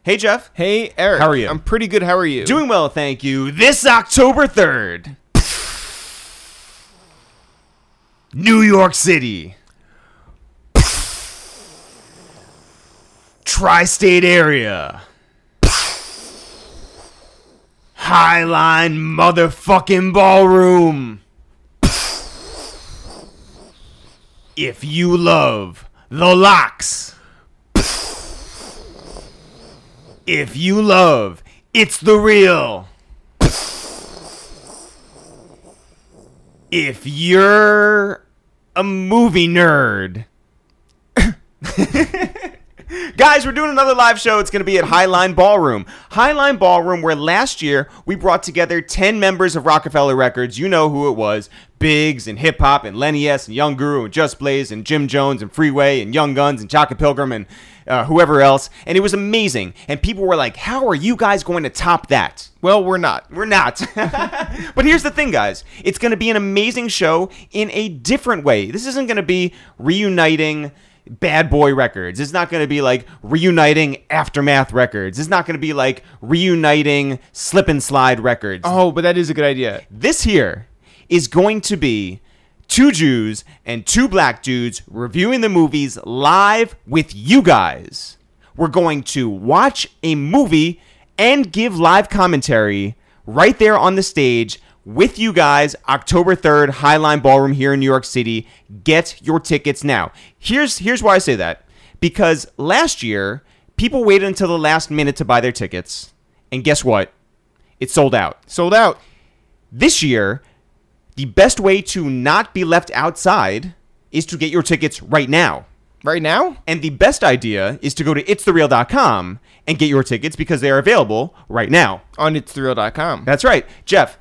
Hey, Jeff. Hey, Eric. How are you? I'm pretty good. How are you? Doing well, thank you. This October 3rd, New York City. Tri-state area. Highline motherfucking ballroom. If you love the locks. If you love It's the Real. If you're a movie nerd. Guys, we're doing another live show. It's going to be at Highline Ballroom. Highline Ballroom, where last year we brought together 10 members of Rockefeller Records. You know who it was. Biggs and Hip Hop and Lenny S and Young Guru and Just Blaze and Jim Jones and Freeway and Young Guns and Chaka Pilgrim and whoever else. And it was amazing. And people were like, how are you guys going to top that? Well, we're not. We're not. But here's the thing, guys. It's going to be an amazing show in a different way. This isn't going to be reuniting Bad Boy Records. It's not going to be like reuniting Aftermath Records. It's not going to be like reuniting Slip and Slide Records. Oh, but that is a good idea. This here is going to be two Jews and two black dudes reviewing the movies live with you guys. We're going to watch a movie and give live commentary right there on the stage with you guys, October 3rd, Highline Ballroom here in New York City. Get your tickets now. Here's why I say that. Because last year, people waited until the last minute to buy their tickets. And guess what? It sold out. Sold out. This year, the best way to not be left outside is to get your tickets right now. Right now? And the best idea is to go to ItsTheReal.com and get your tickets because they are available right now. On ItsTheReal.com. That's right. Jeff,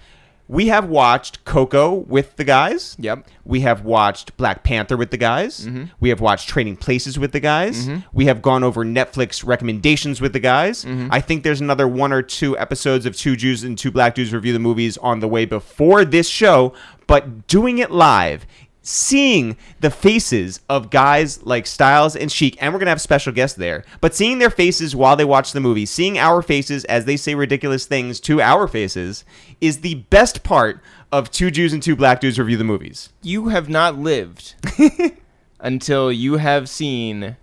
we have watched Coco with the guys. Yep. We have watched Black Panther with the guys. Mm-hmm. We have watched Trading Places with the guys. Mm-hmm. We have gone over Netflix recommendations with the guys. Mm-hmm. I think there's another 1 or 2 episodes of Two Jews and Two Black Dudes review the movies on the way before this show. But doing it live, seeing the faces of guys like Styles and Chic, and we're going to have special guests there, but seeing their faces while they watch the movie, seeing our faces as they say ridiculous things to our faces is the best part of Two Jews and Two Black Dudes review the movies. You have not lived until you have seen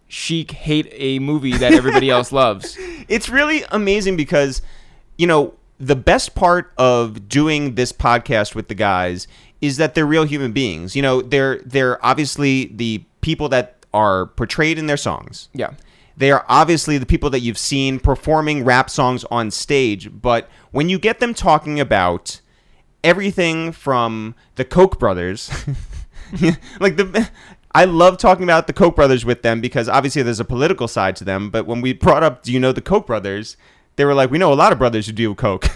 Chic hate a movie that everybody else loves. It's really amazing because, you know, the best part of doing this podcast with the guys is that they're real human beings. You know, they're obviously the people that are portrayed in their songs. Yeah. They are obviously the people that you've seen performing rap songs on stage. But when you get them talking about everything from the Koch brothers, I love talking about the Koch brothers with them because obviously there's a political side to them. But when we brought up, do you know the Koch brothers? They were like, we know a lot of brothers who deal with coke.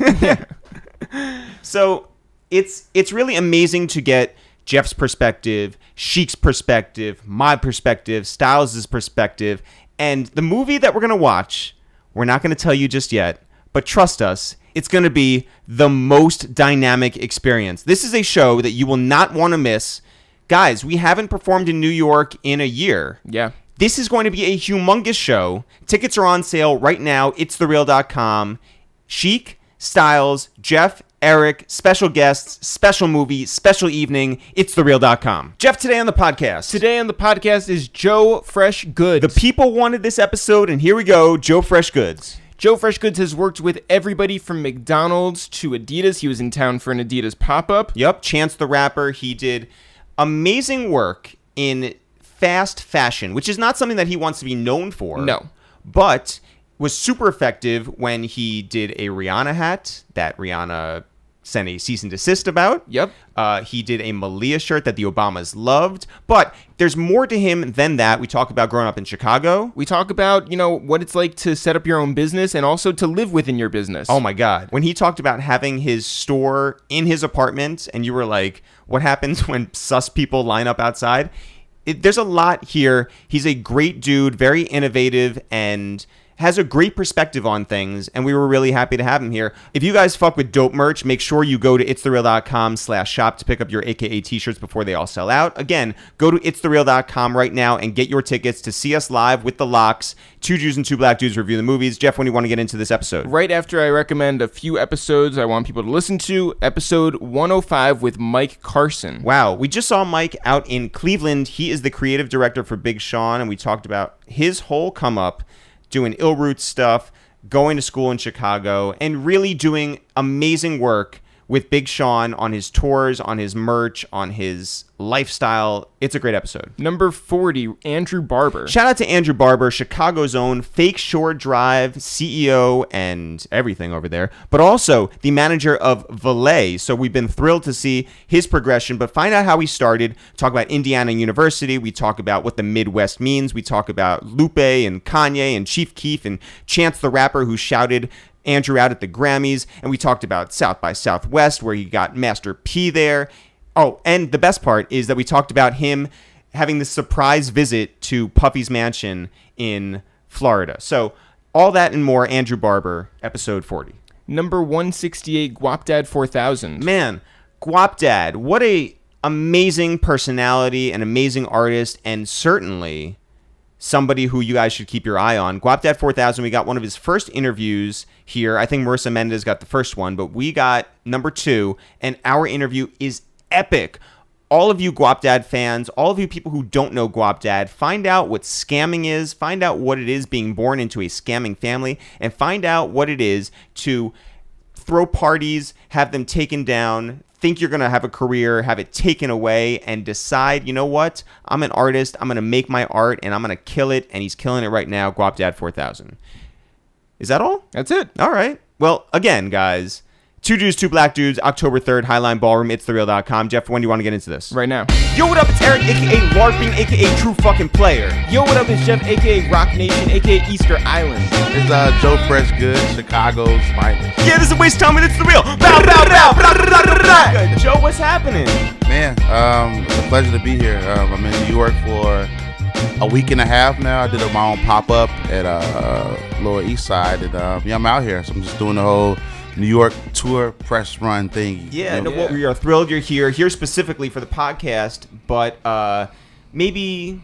So it's really amazing to get Jeff's perspective, Chic's perspective, my perspective, Styles' perspective. And the movie that we're going to watch, we're not going to tell you just yet, but trust us, it's going to be the most dynamic experience. This is a show that you will not want to miss. Guys, we haven't performed in New York in a year. Yeah. This is going to be a humongous show. Tickets are on sale right now. ItsTheReal.com. Chic, Styles, Jeff, Eric, special guests, special movie, special evening. ItsTheReal.com. Jeff, today on the podcast. Today on the podcast is Joe Freshgoods. The people wanted this episode, and here we go. Joe Freshgoods. Joe Freshgoods has worked with everybody from McDonald's to Adidas. He was in town for an Adidas pop-up. Yep, Chance the Rapper. He did amazing work in fast fashion, which is not something that he wants to be known for. No. But was super effective when he did a Rihanna hat that Rihanna sent a cease and desist about. Yep. He did a Malia shirt that the Obamas loved. But there's more to him than that. We talk about growing up in Chicago. We talk about, you know, what it's like to set up your own business and also to live within your business. Oh, my God. When he talked about having his store in his apartment and you were like, what happens when sus people line up outside? There's a lot here. He's a great dude, very innovative, and has a great perspective on things, and we were really happy to have him here. If you guys fuck with dope merch, make sure you go to itsthereal.com/shop to pick up your AKA t-shirts before they all sell out. Again, go to itsthereal.com right now and get your tickets to see us live with the Locks, two Jews and two black dudes review the movies. Jeff, when do you want to get into this episode? Right after I recommend a few episodes I want people to listen to, episode 105 with Mike Carson. Wow, we just saw Mike out in Cleveland. He is the creative director for Big Sean, and we talked about his whole come up doing Illroots stuff, going to school in Chicago, and really doing amazing work with Big Sean on his tours, on his merch, on his lifestyle. It's a great episode. Number 40, Andrew Barber. Shout out to Andrew Barber, Chicago's own Fake Shore Drive CEO and everything over there, but also the manager of Valet. So we've been thrilled to see his progression, but find out how he started. Talk about Indiana University. We talk about what the Midwest means. We talk about Lupe and Kanye and Chief Keef and Chance the Rapper, who shouted Andrew out at the Grammys. And we talked about South by Southwest, where he got Master P there. Oh, and the best part is that we talked about him having this surprise visit to Puffy's mansion in Florida. So all that and more, Andrew Barber, episode 40. Number 168, Guapdad 4000. Man, Guapdad, what a amazing personality, an amazing artist, and certainly somebody who you guys should keep your eye on. Guapdad 4000, we got one of his first interviews here. I think Marissa Mendez got the first one, but we got number 2, and our interview is epic. All of you Guapdad fans, all of you people who don't know Guapdad, find out what scamming is, find out what it is being born into a scamming family, and find out what it is to throw parties, have them taken down, think you're going to have a career, have it taken away, and decide, you know what, I'm an artist, I'm going to make my art, and I'm going to kill it, and he's killing it right now. Guapdad 4000. Is that all? That's it. All right. Well, again, guys, Two Jews, Two Black Dudes, October 3rd, Highline Ballroom, ItsTheReal.com. Jeff, when do you want to get into this? Right now. Yo, what up? It's Eric, a.k.a. LARPing, a.k.a. True Fucking Player. Yo, what up? It's Jeff, a.k.a. Rock Nation, a.k.a. Easter Island. It's Joe Freshgoods, Chicago's finest. Yeah, this is Waste Time and It's The Real. Bow, bow, bow, blah, blah, blah, blah. Joe, what's happening? Man, it's a pleasure to be here. I'm in New York for a week and a half now. I did my own pop-up at Lower East Side, and yeah, I'm out here. So I'm just doing the whole New York tour press run thing. Yeah, no, well, we are thrilled you're here specifically for the podcast, but maybe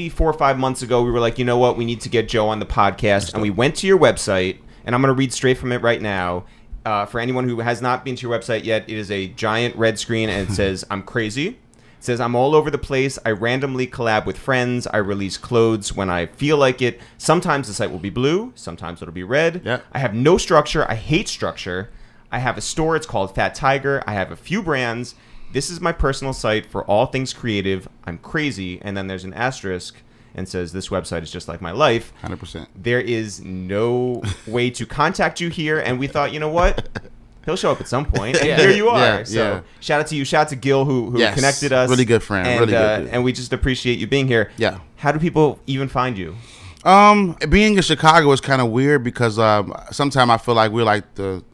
4 or 5 months ago, we were like, you know what, we need to get Joe on the podcast, and we went to your website, and I'm going to read straight from it right now. For anyone who has not been to your website yet, it is a giant red screen, and it says, I'm crazy. It says, I'm all over the place. I randomly collab with friends. I release clothes when I feel like it. Sometimes the site will be blue. Sometimes it'll be red. Yeah. I have no structure. I hate structure. I have a store. It's called Fat Tiger. I have a few brands. This is my personal site for all things creative. I'm crazy. And then there's an asterisk and says, this website is just like my life. 100%. There is no way to contact you here. And we thought, you know what? He'll show up at some point, and here you are. Yeah, so yeah. Shout out to you. Shout out to Gil who Yes, connected us. really good friend. And, Really good dude. And we just appreciate you being here. Yeah. How do people even find you? Being in Chicago is kind of weird because sometimes I feel like we're like the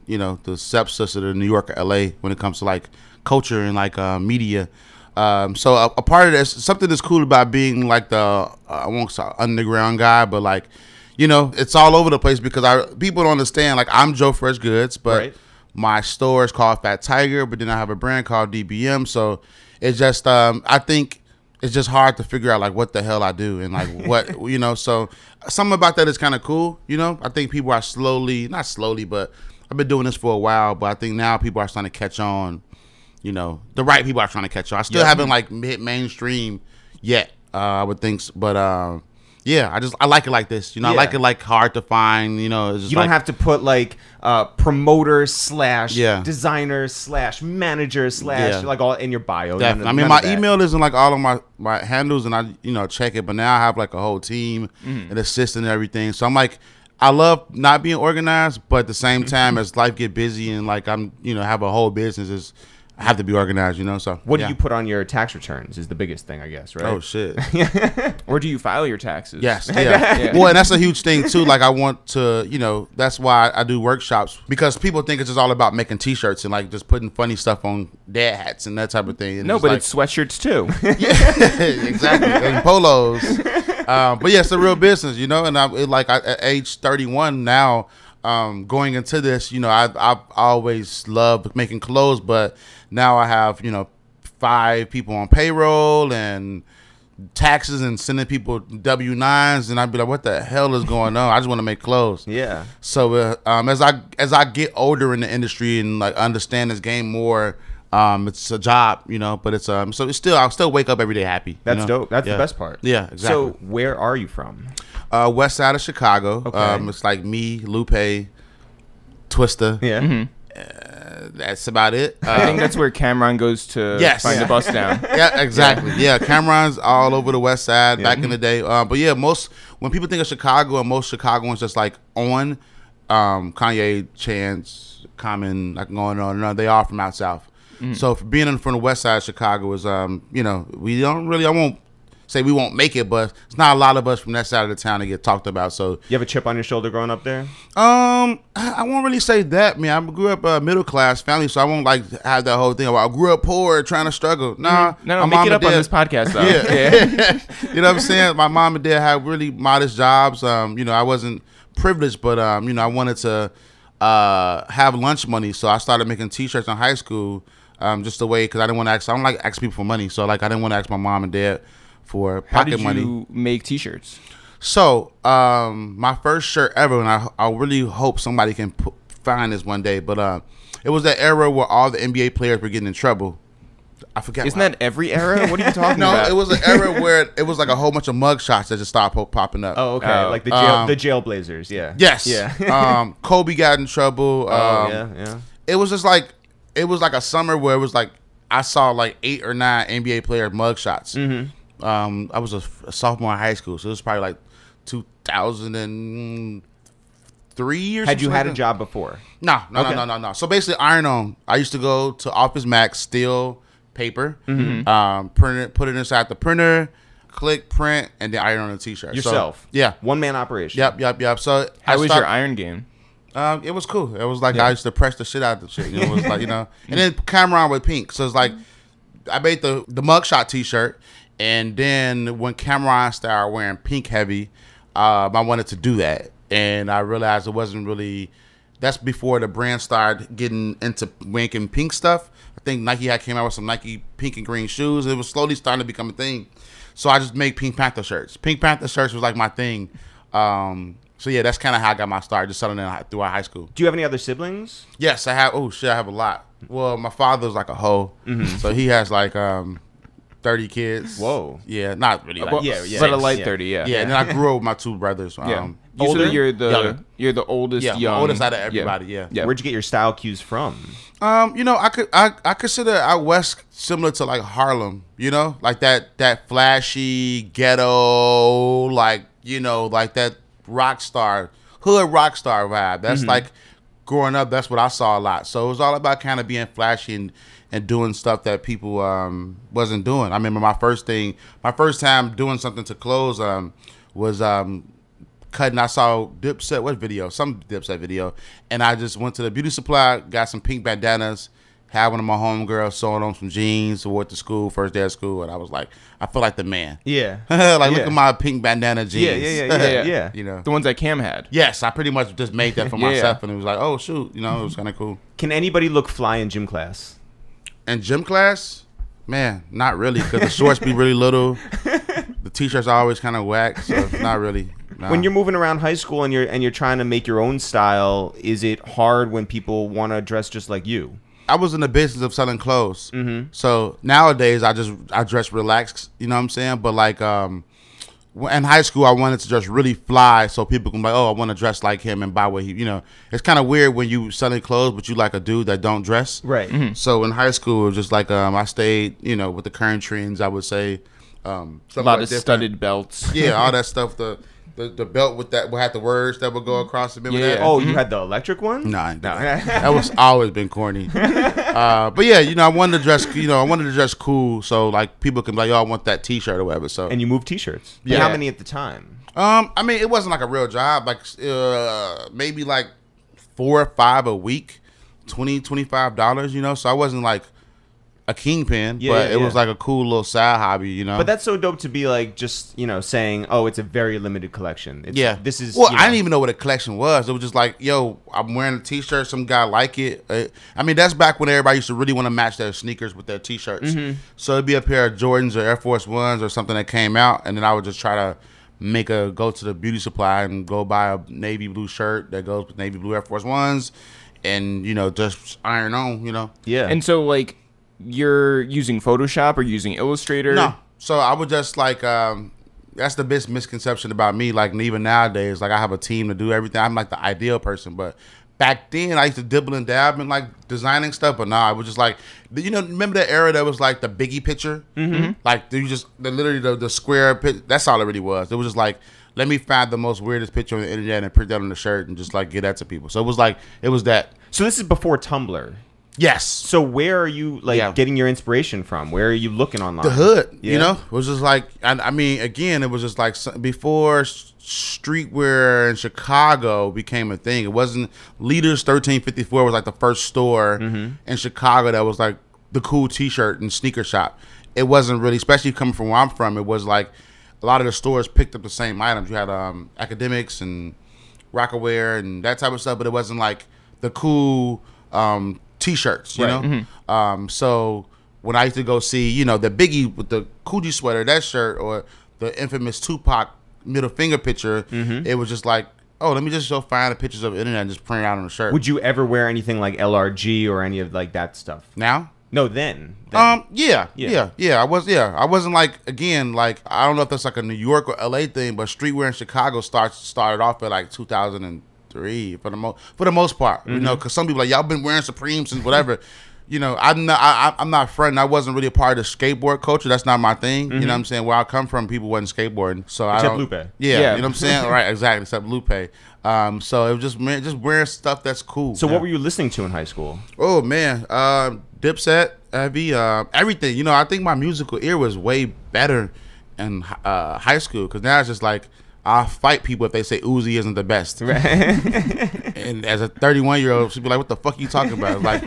stepsister to New York or LA when it comes to like culture and like media. So a part of this, something that's cool about being like the I won't say underground guy, but like it's all over the place because people don't understand. Like I'm Joe Freshgoods, but Right. My store is called Fat Tiger, but then I have a brand called DBM. So it's just I think it's just hard to figure out like what the hell I do and like what So something about that is kind of cool. I think people are not slowly, but I've been doing this for a while. But I think now people are starting to catch on. The right people are trying to catch on. I still haven't like hit mainstream yet. I would think, but yeah, I like it like this. I like it like hard to find. It's just You don't have to put like promoter / Yeah. designer / manager / like all in your bio. Definitely. I mean, my email isn't like all of my handles, and I check it. But now I have like a whole team, an assistant, and everything. So I'm like, I love not being organized, but at the same time, as life get busy and like I'm have a whole business, I have to be organized, you know. So What do you put on your tax returns is the biggest thing, I guess, right? Oh shit. Or do you file your taxes? Yes. Yeah. Well, and that's a huge thing too. Like I want to, you know, that's why I do workshops, because people think it's just all about making T-shirts and like just putting funny stuff on dad hats and that type of thing. And No, but it's sweatshirts too. yeah, exactly, and polos. But yeah, it's a real business, you know. And at age 31 now, going into this, you know, I've always loved making clothes, but now I have, you know, 5 people on payroll and taxes and sending people W-9s, and I'd be like, what the hell is going on? I just want to make clothes. Yeah. So as I get older in the industry and like understand this game more, it's a job, you know, but it's so it's still, I'll still wake up every day happy. That's you know? dope. That's the best part. Yeah, exactly. So where are you from? West side of Chicago. Okay. It's like me, Lupe, Twista. Yeah. That's about it. I think that's where Cameron goes to find the bus down. Yeah, exactly. Yeah, Cameron's all over the west side back in the day. But yeah, when people think of Chicago, and most Chicagoans just like on Kanye, Chance, Common, like going on and on, they are from out south. So for being from the west side of Chicago is, you know, I won't say we won't make it, but it's not a lot of us from that side of the town that get talked about. So You have a chip on your shoulder growing up there? I won't really say that, man. I grew up a middle class family, so I won't like have that whole thing about I grew up poor, trying to struggle. Nah, No, make it up on this podcast though. Yeah. You know what I'm saying? My mom and dad had really modest jobs. You know, I wasn't privileged, but you know, I wanted to have lunch money, so I started making T-shirts in high school, just the way, because I don't like ask people for money, so like I didn't want to ask my mom and dad for pocket money. How did you make T-shirts? So, my first shirt ever, and I really hope somebody can find this one day, but it was that era where all the NBA players were getting in trouble. I forget. Isn't that every era? What are you talking about? No, it was an era where it was like a whole bunch of mug shots that just started popping up. Oh, okay. Like the Jailblazers, yeah. Yes. Yeah. Kobe got in trouble. Yeah. It was just like, it was like a summer where it was like, I saw like 8 or 9 NBA player mug shots. I was a sophomore in high school, so it was probably like 2003 or something. Had you had like a job before? No. Okay. So basically, iron on. I used to go to Office Max, steal paper, print it, put it inside the printer, click, print, and then iron on a T-shirt. Yourself? So, yeah. One-man operation? Yep. So how was your iron game? It was cool. It was like I used to press the shit out of the shit. You know, it was like, you know. And then Cameron with pink. So it's like I made the mugshot T-shirt, and then when Cameron started wearing pink heavy, I wanted to do that, and I realized it wasn't really. That's before the brand started getting into making pink stuff. I think Nike had came out with some Nike pink and green shoes. It was slowly starting to become a thing. So I just made Pink Panther shirts. Pink Panther shirts was like my thing. So yeah, that's kind of how I got my start, just selling it throughout high school. Do you have any other siblings? Yes, I have. Oh shit, I have a lot. Well, my father's like a hoe, so he has like 30 kids. Whoa. Yeah, not really. Like, But a light 30. Yeah. Yeah, and then I grew up with my 2 brothers. Usually older? you're the oldest. Yeah, young. oldest out of everybody. Yeah. Where'd you get your style cues from? You know, I consider out west similar to like Harlem. You know, like that flashy ghetto, like, you know, like that hood rock star vibe. That's like growing up. That's what I saw a lot. So it was all about kind of being flashy and doing stuff that people wasn't doing. I remember my first time doing something to clothes was cutting. I saw Dipset, some Dipset video, and I just went to the beauty supply, got some pink bandanas, had one of my homegirls sewing on some jeans, wore it to school, first day of school, and I was like, I feel like the man. Yeah. Look at my pink bandana jeans. Yeah. You know, The ones that Cam had. yes, I pretty much just made that for myself, and it was like, oh shoot, you know, it was kind of cool. Can anybody look fly in gym class? In gym class, man, not really, because the shorts be really little. The T-shirts are always kind of whack, so not really. Nah. When you're moving around high school and you're trying to make your own style, is it hard when people want to dress just like you? I was in the business of selling clothes, so nowadays I dress relaxed. You know what I'm saying? But like in high school, I wanted to just really fly, so people can be like, oh, I want to dress like him and buy what he. You know, it's kind of weird when you selling clothes, but you like a dude that don't dress. Right. So in high school, it was just like I stayed, you know, with the current trends. I would say A lot of studded belts. Yeah, all that stuff. the belt with that had the words that would go across. Remember that? Oh, you had the electric one? No, I didn't. That was always been corny. But yeah, I wanted to dress cool, so like people can be like, "Oh, I want that T-shirt or whatever." So And you moved T-shirts. Yeah. How many at the time? I mean, it wasn't like a real job. Like maybe like 4 or 5 a week, $20-$25. So I wasn't like a kingpin, but it was like a cool little side hobby. But that's so dope to be like just saying, oh, it's a very limited collection. This is I didn't even know what a collection was. It was just like, yo, I'm wearing a T-shirt. Some guy like it. I mean, that's back when everybody used to really want to match their sneakers with their T-shirts. So it'd be a pair of Jordans or Air Force Ones or something that came out, and then I would just try to go to the beauty supply and go buy a navy blue shirt that goes with navy blue Air Force Ones, and just iron on. Yeah. And so like, you're using Photoshop or using Illustrator? No. So I would just like that's the biggest misconception about me. Like even nowadays, like I have a team to do everything. I'm like the ideal person, but back then I used to dibble and dab in like designing stuff. But nah, I was just like, remember that era that was like the Biggie picture? Mm-hmm. Like literally the square picture. That's all it really was. It was just like, let me find the most weirdest picture on the internet and print that on the shirt and just like get that to people. So it was that. So this is before Tumblr. Yes. So where are you getting your inspiration from? Where are you looking online? The hood, it was just like, I mean, again, it was just like before streetwear in Chicago became a thing. It wasn't Leaders 1354 was like the first store in Chicago that was like the cool T-shirt and sneaker shop. It wasn't really, especially coming from where I'm from, it was like a lot of the stores picked up the same items. You had Academics and Rockaware and that type of stuff, but it wasn't like the cool T-shirts, you know. So when I used to go see, the Biggie with the Coogee sweater, that shirt, or the infamous Tupac middle finger picture, it was just like, oh, let me just go find the pictures of the internet and just print it out on a shirt. Would you ever wear anything like LRG or any of like that stuff? Now? No, then. Yeah. I wasn't like, again, like, I don't know if that's like a New York or LA thing, but streetwear in Chicago started off at like 2003 for the most part, because some people like, y'all been wearing Supreme since whatever. I'm not fronting. I wasn't really a part of the skateboard culture. That's not my thing. You know what I'm saying? Where I come from, people wasn't skateboarding. So Except I don't. Lupe. Yeah, you know what I'm saying? Right, exactly. Except Lupe. So it was just wearing stuff that's cool. So what were you listening to in high school? Oh man, Dipset, Heavy, everything. I think my musical ear was way better in high school, because now it's just like, I'll fight people if they say Uzi isn't the best. Right. And as a 31-year-old, she'd be like, what the fuck are you talking about? Like,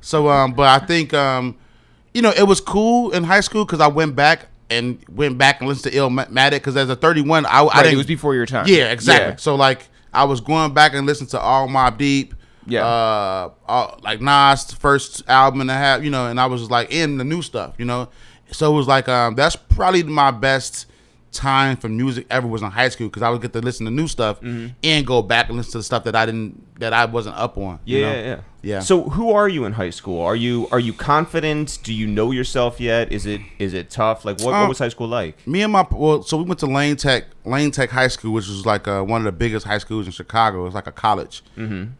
So, but I think, it was cool in high school because I went back and listened to Illmatic, because as a 31, I didn't. It was before your time. Yeah, exactly. Yeah. So, like, I was going back and listening to All Mobb Deep. Yeah. Like Nas' first album and a half, and I was just like in the new stuff, So it was like, that's probably my best time for music ever was in high school, because I would get to listen to new stuff and go back and listen to the stuff that I wasn't up on. Yeah. So who are you in high school? Are you confident? Do you know yourself yet? Is it tough? Like what was high school like? So we went to Lane Tech High School, which was like one of the biggest high schools in Chicago. It was like a college,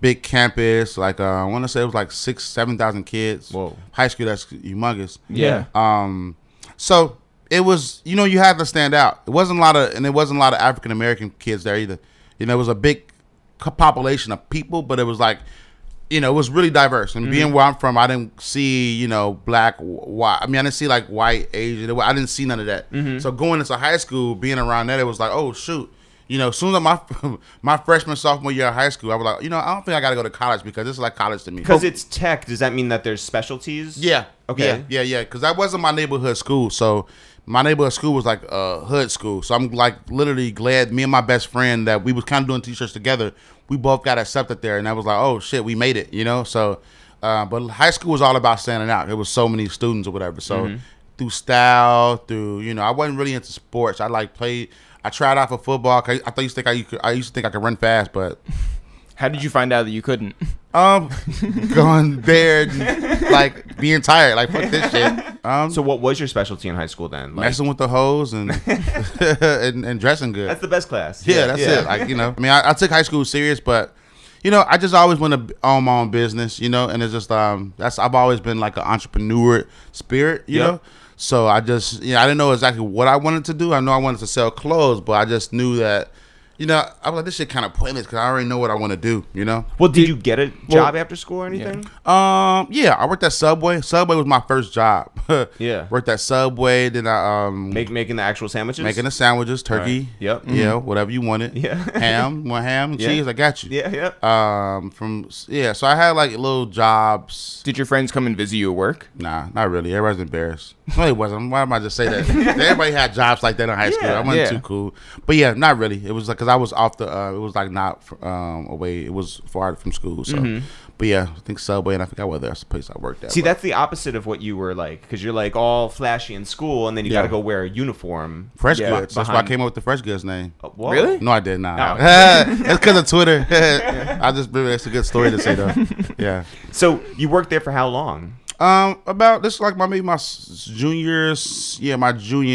big campus. Like I want to say it was like 6,000-7,000 kids. Whoa, high school, that's humongous. Yeah. So it was, you had to stand out. It wasn't a lot of African American kids there either. It was a big population of people, but it was like, it was really diverse. And being where I'm from, I didn't see, black, white. I mean, I didn't see like white, Asian. I didn't see none of that. So going into high school, being around that, it was like, oh shoot. As soon as my freshman, sophomore year of high school, I was like, I don't think I got to go to college, because this is like college to me. Because it's tech, does that mean that there's specialties? Yeah. Okay. Yeah. Because that wasn't my neighborhood school. So my neighborhood school was like a hood school. So I'm like literally glad me and my best friend that we was kind of doing T-shirts together. We both got accepted there, and I was like, oh shit, we made it, So, but high school was all about standing out. There was so many students or whatever. So through style, I wasn't really into sports. I tried out for football. I used to think I could run fast, but how did you find out that you couldn't? Going there, like being tired, like fuck this shit. So what was your specialty in high school then? Like, messing with the hoes and and dressing good. That's the best class. Yeah, that's it. Like I mean, I took high school serious, but I just always want to own my own business, and it's just I've always been like an entrepreneur spirit, you know. So I just, I didn't know exactly what I wanted to do. I know I wanted to sell clothes, but I just knew that, I was like, this shit kind of pointless because I already know what I want to do, Well, did you get a job after school or anything? Yeah, I worked at Subway. Subway was my first job. Yeah. Worked at Subway. Then I making the actual sandwiches. making the sandwiches, turkey. Right. Yep. Yeah, whatever you wanted. Yeah. Ham, want ham and Yeah. cheese? I got you. Yeah. Yeah. So I had like little jobs. Did your friends come and visit you at work? Nah, not really. Everybody's embarrassed. No, it wasn't. Why am I just say that? Everybody had jobs like that in high school. Yeah. I wasn't Yeah. too cool. But yeah, not really. It was like because I was off the. It was like not away. It was far from school. So, but yeah, I think Subway and I forgot what that's the place I worked at. See, but that's the opposite of what you were like, because you're like all flashy in school, and then you got to go wear a uniform. Fresh Yeah, Goods. That's why I came up with the Fresh Goods name. Whoa. Really? No, I did not. Oh. That's because of Twitter. I just that's a good story to say though. Yeah. So you worked there for how long? About this is like maybe my junior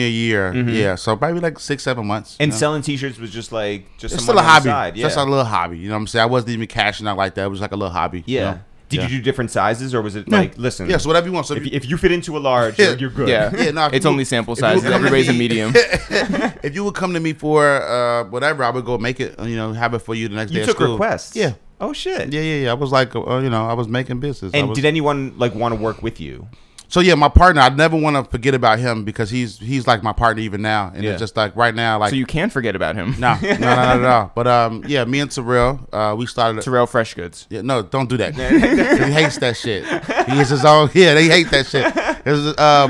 year. Yeah, so probably like 6-7 months. And selling T-shirts was just like it's some still a money on the hobby. side. Just a little hobby. You know what I'm saying? I wasn't even cashing out like that. It was like a little hobby. Yeah. You know? Did you do different sizes, or was it like, listen? Yeah, so whatever you want. So if you fit into a large, you're good. Yeah. Yeah, no, It's only sample size. come to Everybody's a me- medium. if you would come to me for whatever, I would go make it. Have it for you the next day. You at took school. requests. Yeah. Oh shit. Yeah. I was like, I was making business. And did anyone like want to work with you? So yeah, my partner, I never want to forget about him because he's like my partner even now, and Yeah. it's just like right now, like So you can't forget about him. no, not at all. But yeah, me and Terrell, we started. Terrell Freshgoods. Yeah, no, don't do that. He hates that shit. He is his own. Yeah, they hate that shit.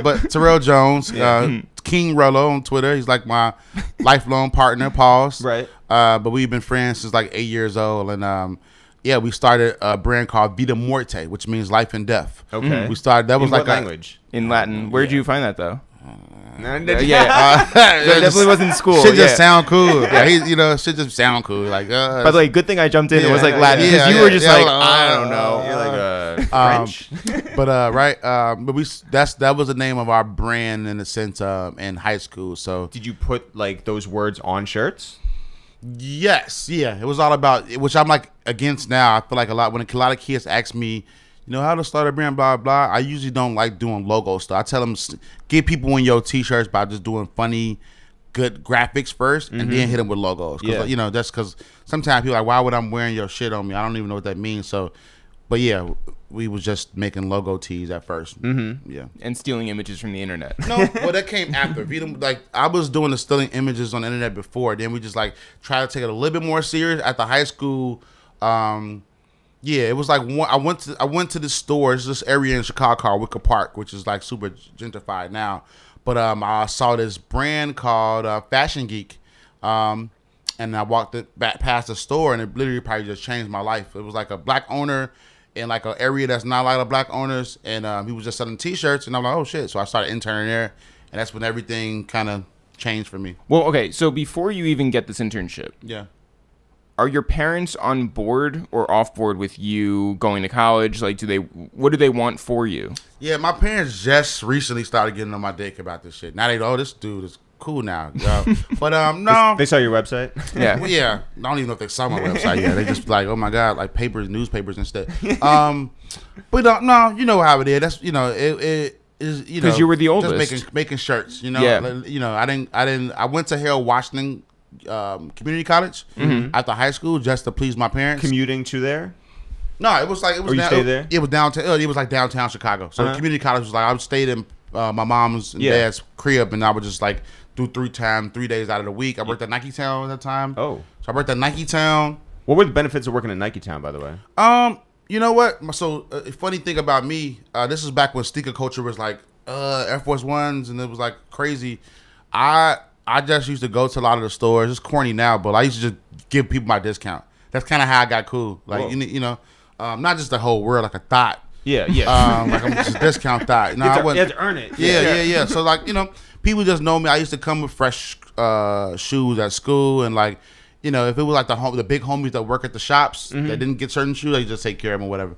But Terrell Jones, King Rollo on Twitter, he's like my lifelong partner. Pause. Right. But we've been friends since like 8 years old, and yeah, we started a brand called Vida Morte, which means life and death. Okay. We started. That was In like what language? In Latin. Where'd you find that though? Yeah. That definitely wasn't in school. Shit just yeah. sound cool. Yeah, shit just sound cool. Like, By the way, good thing I jumped in. It was like Latin because you were just like, I don't know. You're like French. but right, but that was the name of our brand in the sense in high school. So Did you put like those words on shirts? yes, yeah, it was all about which I'm like against now. I feel like a lot of kids ask me, how to start a brand, blah blah. I usually don't like doing logo stuff. I tell them get people in your t-shirts by just doing funny, good graphics first, and then hit them with logos. Cause, Yeah. that's because sometimes people are like, why would I'm wearing your shit on me? I don't even know what that means. So, but yeah, we was just making logo tees at first. Yeah. And stealing images from the internet. No, well, that came after. Like I was doing the stealing images on the internet before. Then we just like try to take it a little bit more serious at the high school. Yeah, it was like I went to this store. It's this area in Chicago called Wicker Park, which is like super gentrified now. But I saw this brand called Fashion Geek, and I walked back past the store, and it literally probably just changed my life. It was like a black owner in like an area that's not a lot of black owners, and he was just selling T-shirts, and I'm like, oh shit! So I started interning there, and that's when everything kind of changed for me. Well, okay. So before you even get this internship, Yeah. are your parents on board or off board with you going to college? Like, what do they want for you? Yeah, my parents just recently started getting on my dick about this shit. Now they know, oh, this dude is cool now. But no. They saw your website. Yeah. Well, yeah, I don't even know if they saw my website yet. They just like, oh my god, like newspapers instead. But no, you know how it is. That's it is Because you were the oldest. just making shirts. Yeah. I went to Harold Washington Community College after high school just to please my parents. Commuting to there. No, it was like it was. Or you stayed there? It was downtown. It was like downtown Chicago. So the community college was like I stayed in my mom's and dad's crib, and I would just like do 3 days out of the week. I worked at Niketown at that time. Oh. So I worked at Niketown. What were the benefits of working in Niketown, by the way? You know what? So funny thing about me, this is back when sneaker culture was like Air Force Ones, and it was like crazy. I just used to go to a lot of the stores. It's corny now, but I used to just give people my discount. That's kind of how I got cool. Like not just the whole world, like a thought. Yeah. Like I'm just a discount thought. No, I You wasn't. had to earn it. Yeah. So like people just know me. I used to come with fresh shoes at school, and like if it was like the big homies that work at the shops that didn't get certain shoes, they just take care of them or whatever.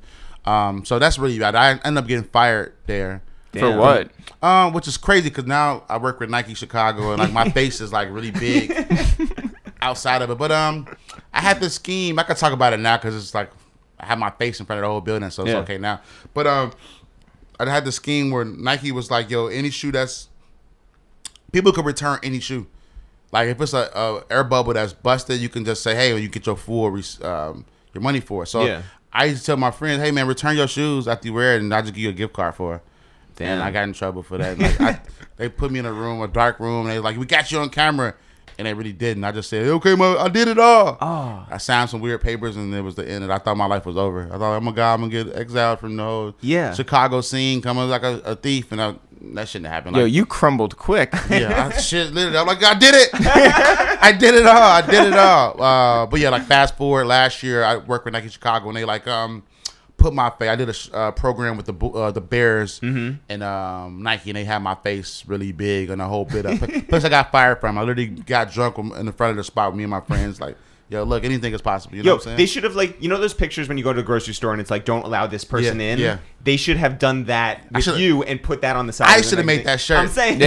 So that's really bad. I ended up getting fired there. For what? Which is crazy because now I work with Nike Chicago, and like my face is like really big outside of it. But I had this scheme. I could talk about it now because it's like I have my face in front of the whole building, so it's okay now. But I had the scheme where Nike was like, yo, any shoe that's people could return any shoe. Like if it's a air bubble that's busted, you can just say, hey, you get your full your money for it. So I used to tell my friends, hey man, return your shoes after you wear it, and I'll just give you a gift card for it. Damn. And I got in trouble for that. Like, they put me in a dark room, and they were like, we got you on camera. And they really didn't. I just said, okay, I did it all. Oh. I signed some weird papers, and it was the end. And I thought my life was over. I thought, oh my God, I'm going to get exiled from the whole Chicago scene, coming like a thief. And that shouldn't happen. Yo, you crumbled quick. Yeah, literally. I'm like, I did it. I did it all. But yeah, like fast forward, last year, I worked with Nike Chicago, and they like put my face. I did a program with the Bears and Nike, and they had my face really big and a whole bit of. Plus, I got fired from. I literally got drunk in the front of the spot with me and my friends. Like, yo, look, anything is possible. You know what I'm saying? They should have those pictures when you go to the grocery store and it's like, don't allow this person in. Yeah. They should have done that with you and put that on the side. I should have made that shirt. I'm saying,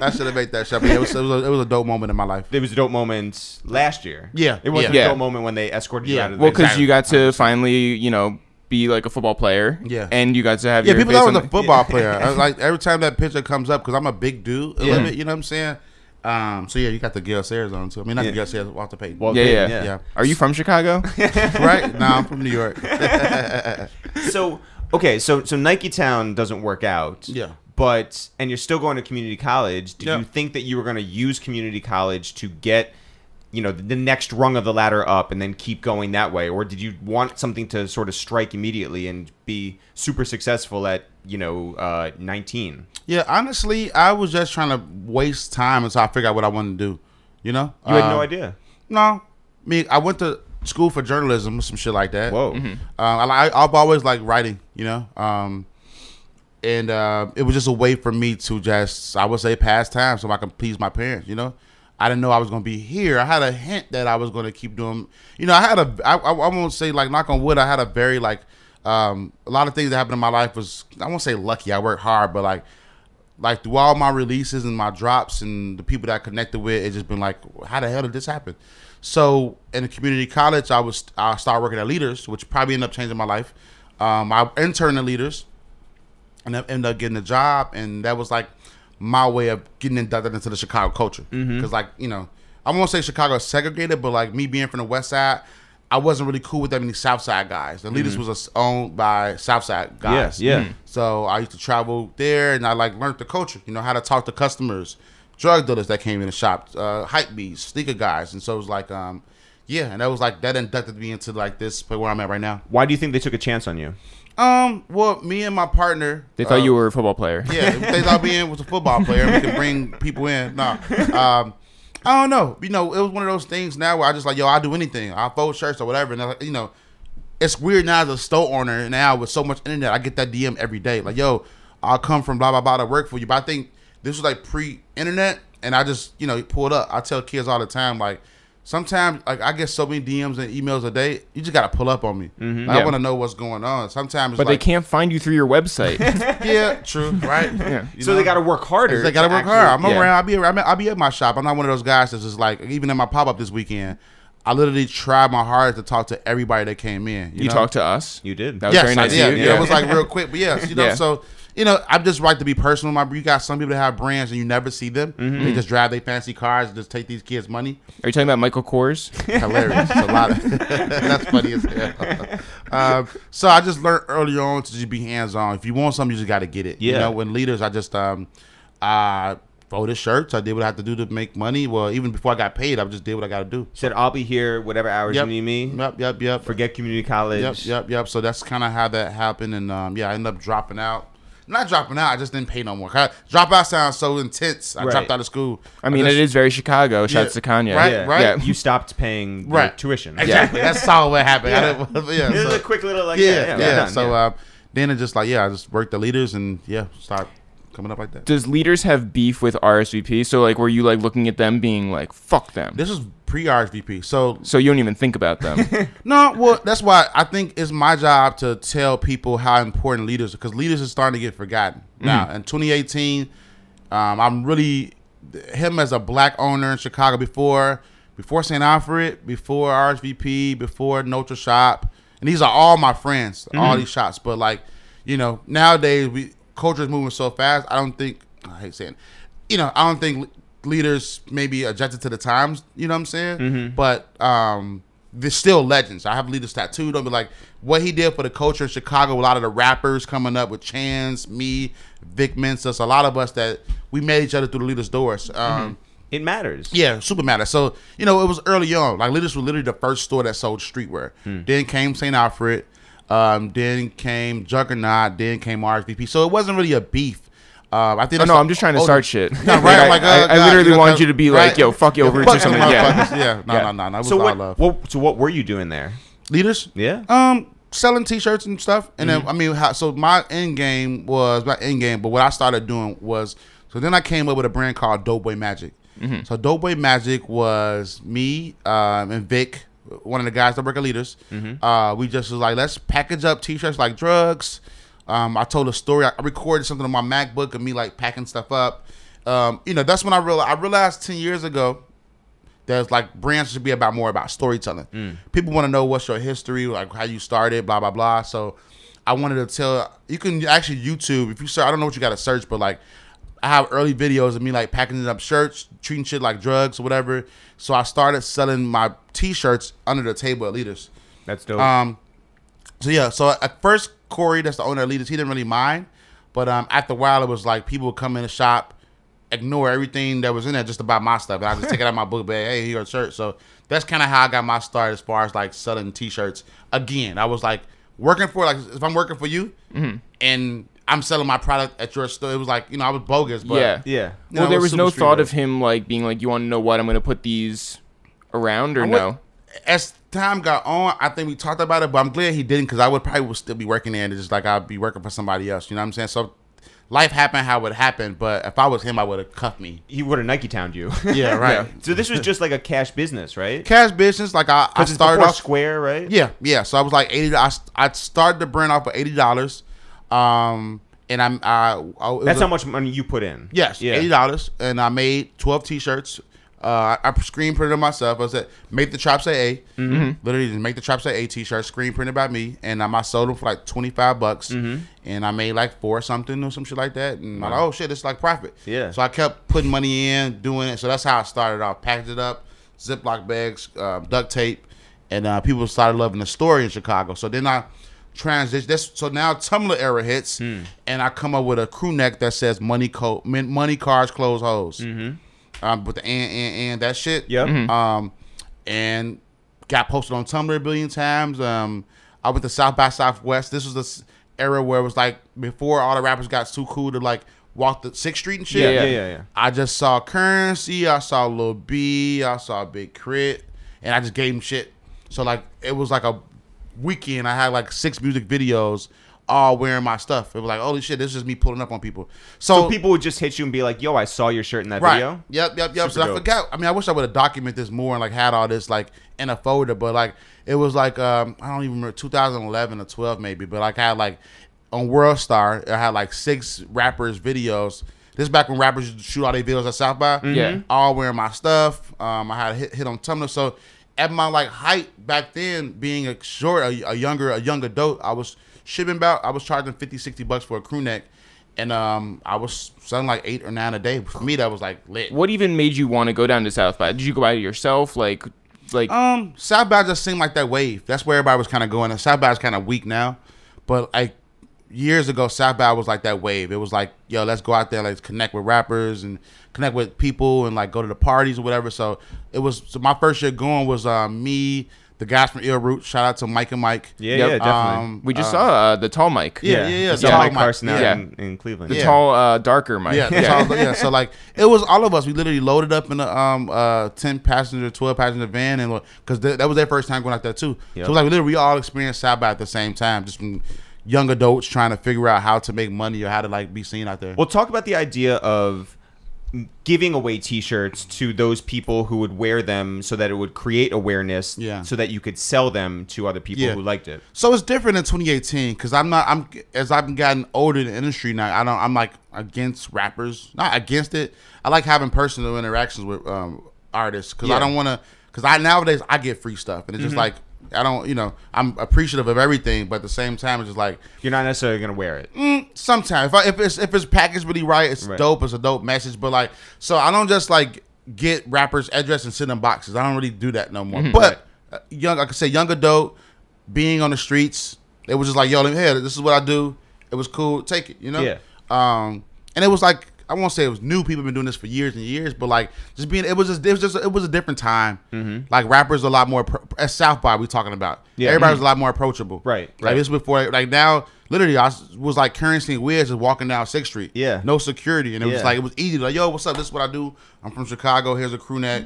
I should have made that shirt. But it was a dope moment in my life. It was a dope moment last year. Yeah, it wasn't a dope moment when they escorted you out of the. Well, because you got to finally, be like a football player. Yeah, and you got to have. Yeah, people thought I was a football player. I was like, every time that picture comes up, because I'm a big dude, you know what I'm saying. So yeah, you got the Gale Sayers on too. I mean, not the Gale Sayers, Walter Payton. Yeah. Are you from Chicago? Right? No, I'm from New York. So Niketown doesn't work out. Yeah. And you're still going to community college. Did you think that you were going to use community college to get, the next rung of the ladder up and then keep going that way? Or did you want something to sort of strike immediately and be super successful at, 19? Yeah, honestly, I was just trying to waste time until I figured out what I wanted to do. You had no idea? No. I went to school for journalism or some shit like that. Whoa. Mm-hmm. I've always liked writing, and it was just a way for me to just, I would say, pass time so I can please my parents, I didn't know I was going to be here. I had a hint that I was going to keep doing, I won't say, like, knock on wood, I had a very, like, a lot of things that happened in my life was, I won't say lucky, I worked hard, but like through all my releases and my drops and the people that I connected with, it's just been like, how the hell did this happen? So in the community college, I started working at Leaders, which probably ended up changing my life. I interned at Leaders and I ended up getting a job, and that was like my way of getting inducted into the Chicago culture. Because I won't say Chicago is segregated, but like me being from the West Side, I wasn't really cool with that many South Side guys. The Leaders was owned by South Side guys. Yeah. So I used to travel there, and I learned the culture. How to talk to customers, drug dealers that came in the shop, hype beats, sneaker guys, and so it was like, and that was like that inducted me into like this where I'm at right now. Why do you think they took a chance on you? Well, me and my partner, they thought you were a football player. Yeah, they thought me was a football player. And we could bring people in. No, I don't know. It was one of those things now where I just like, yo, I'll do anything. I'll fold shirts or whatever. And it's weird now as a store owner now with so much internet. I get that DM every day. Like, yo, I'll come from blah, blah, blah to work for you. But I think this was like pre-internet, and I just, pull it up. I tell kids all the time, like, sometimes like I get so many DMs and emails a day, you just got to pull up on me. I want to know what's going on. Sometimes But they can't find you through your website. Yeah, true, right? Yeah. So they got to work harder. They got to work hard. I'm around. I'll be at my shop. I'm not one of those guys that's just like, even in my pop-up this weekend, I literally tried my hardest to talk to everybody that came in. You talked to us? You did. That was very nice of you. Yeah, it was like real quick. But yes, so... I just like to be personal. You got some people that have brands and you never see them. They just drive their fancy cars and just take these kids' money. Are you talking about Michael Kors? Hilarious. A lot of that's funny as hell. So I just learned early on to just be hands-on. If you want something, you just got to get it. Yeah. When Leaders, I just folded shirts. I did what I had to do to make money. Well, even before I got paid, I just did what I got to do. Said, I'll be here whatever hours you need me. Yep. Forget community college. Yep. So that's kind of how that happened. And I ended up dropping out. Not dropping out, I just didn't pay no more. Drop out sounds so intense. I dropped out of school. I mean, it is very Chicago. Shouts to Kanye. Right. Yeah. You stopped paying tuition. Exactly. That's all what happened. It was a quick little So then it just I just worked the Leaders and start coming up like that. Does Leaders have beef with RSVP? So were you looking at them being like, fuck them? This is pre-RSVP. So you don't even think about them. No, well, that's why I think it's my job to tell people how important Leaders, because Leaders is starting to get forgotten. Now, in 2018, I'm really him as a black owner in Chicago before St. Alfred, before RSVP, before Notre Shop, and these are all my friends, all these shops. But nowadays culture is moving so fast. I hate saying, I don't think leaders maybe adjusted to the times. You know what I'm saying? Mm-hmm. But they're still legends. I have leaders tattooed on me. Like what he did for the culture in Chicago. A lot of the rappers coming up with Chance, me, Vic Mensa. So a lot of us that we met each other through the leaders' doors. It matters. Yeah, super matters. So, it was early on. Like, Leaders was literally the first store that sold streetwear. Then came St. Alfred. Then came Juggernaut. Then came RSVP. So, it wasn't really a beef. I think. I'm just trying to start shit. No, right? I literally wanted you to be like, yo, fuck your roots or something. Yeah. No. It was all love. So, what were you doing there? Leaders? Yeah. Selling T-shirts and stuff. And then, my end game was, not end game, but what I started doing was, so then I came up with a brand called Doughboy Magic. Mm-hmm. So Doughboy Magic was me and Vic, one of the guys that work at Leaders. Mm-hmm. We just was like, let's package up T-shirts like drugs. I told a story. I recorded something on my MacBook of me like packing stuff up. That's when I realized 10 years ago that like brands should be more about storytelling. People want to know what's your history, like how you started, blah blah blah. So I wanted to tell. You can actually YouTube if you search. I don't know what you got to search, but like. I have early videos of me like packaging up shirts, treating shit like drugs or whatever. So I started selling my T-shirts under the table at Leaders. That's dope. So at first Corey, that's the owner of Leaders, he didn't really mind, but after a while it was like people would come in the shop, ignore everything that was in there just to buy my stuff, and I just take it out of my book bag. Hey, here's your shirt. So that's kind of how I got my start as far as like selling T-shirts. Again, I was like working for if I'm working for you, and I'm selling my product at your store. It was like, I was bogus, but yeah. Well, there was no thought of him like being like, you want to know what, I'm going to put these around or no? As time got on, I think we talked about it, but I'm glad he didn't because I would still be working there and it's just like I'd be working for somebody else. You know what I'm saying? So life happened how it happened, but if I was him, I would have cuffed me. He would have Niketowned you. Yeah, right. Yeah. So this was just like a cash business, right? Cash business. Like I started off Square, right? Yeah. So I was like $80. I started the brand off for $80. And that's how much money you put in. Yes, yeah. $80, and I made 12 T-shirts. I screen printed them myself. I said, make the trap say A. Mm-hmm. Literally, just make the trap say A T-shirt, screen printed by me, and I sold them for like $25. And I made like 4 something or some shit like that. And I'm like, oh shit, it's like profit. Yeah. So I kept putting money in, doing it. So that's how I started off. Packaged it up, Ziploc bags, duct tape, and people started loving the story in Chicago. So then I transition. So now Tumblr era hits, and I come up with a crew neck that says money cars, clothes, hoes. With the and that shit. Yep. And got posted on Tumblr a billion times. I went to South by Southwest. This was the era where it was like before all the rappers got too cool to like walk the 6th Street and shit. Yeah. I just saw Currency. I saw Lil B. I saw Big Crit, and I just gave him shit. So like it was like a weekend. I had like 6 music videos all wearing my stuff. It was like, holy shit, this is just me pulling up on people. So people would just hit you and be like, yo, I saw your shirt in that video. Yep. Super so dope. I forgot. I mean, I wish I would have documented this more and like had all this like in a folder, but like it was like I don't even remember 2011 or 12 maybe, but like I had like on World Star, I had like 6 rappers videos. This is back when rappers used to shoot all their videos at South by. Yeah. All wearing my stuff. I had a hit on Tumblr. So at my like height back then, being a young adult, I was charging $50-$60 for a crew neck, and I was selling like 8 or 9 a day. For me, that was like lit. What even made you want to go down to South by? Did you go by yourself? Like South by just seemed like that wave. That's where everybody was kind of going. And South by is kind of weak now, but like years ago, South by was like that wave. It was like, yo, let's go out there, let's connect with rappers and connect with people and like go to the parties or whatever. So my first year going was me, the guys from Illroots. Shout out to Mike and Mike. Yeah, definitely. We just saw the tall Mike. Yeah. So Mike Carson out in Cleveland. The tall, darker Mike. Yeah. So like it was all of us. We literally loaded up in a 10-passenger, 12-passenger van, and because that was their first time going out there too. Yep. So it was like we all experienced South by at the same time, just from young adults trying to figure out how to make money or how to like be seen out there. Well, talk about the idea of giving away T-shirts to those people who would wear them so that it would create awareness, so that you could sell them to other people who liked it. So it's different in 2018 because as I've gotten older in the industry now, I'm like against rappers, not against it. I like having personal interactions with artists because I don't want to, because nowadays I get free stuff and it's just like I don't, I'm appreciative of everything, but at the same time, it's just like you're not necessarily gonna wear it. Sometimes, if it's packaged really right, it's dope. It's a dope message. But like, so I don't just like get rappers' address and sit in boxes. I don't really do that no more. But like I said, young adult, being on the streets, it was just like, yo, hey, this is what I do. It was cool. Take it, Yeah. And it was like, I won't say it was new. People have been doing this for years and years, but like just being, it was a different time. Like rappers a lot more at South by we talking about. Yeah. Everybody was a lot more approachable. Right. Like this before, like now, literally I was like Currency and Wiz just walking down 6th Street. Yeah. No security, and it was like it was easy. Like, yo, what's up? This is what I do. I'm from Chicago. Here's a crew neck.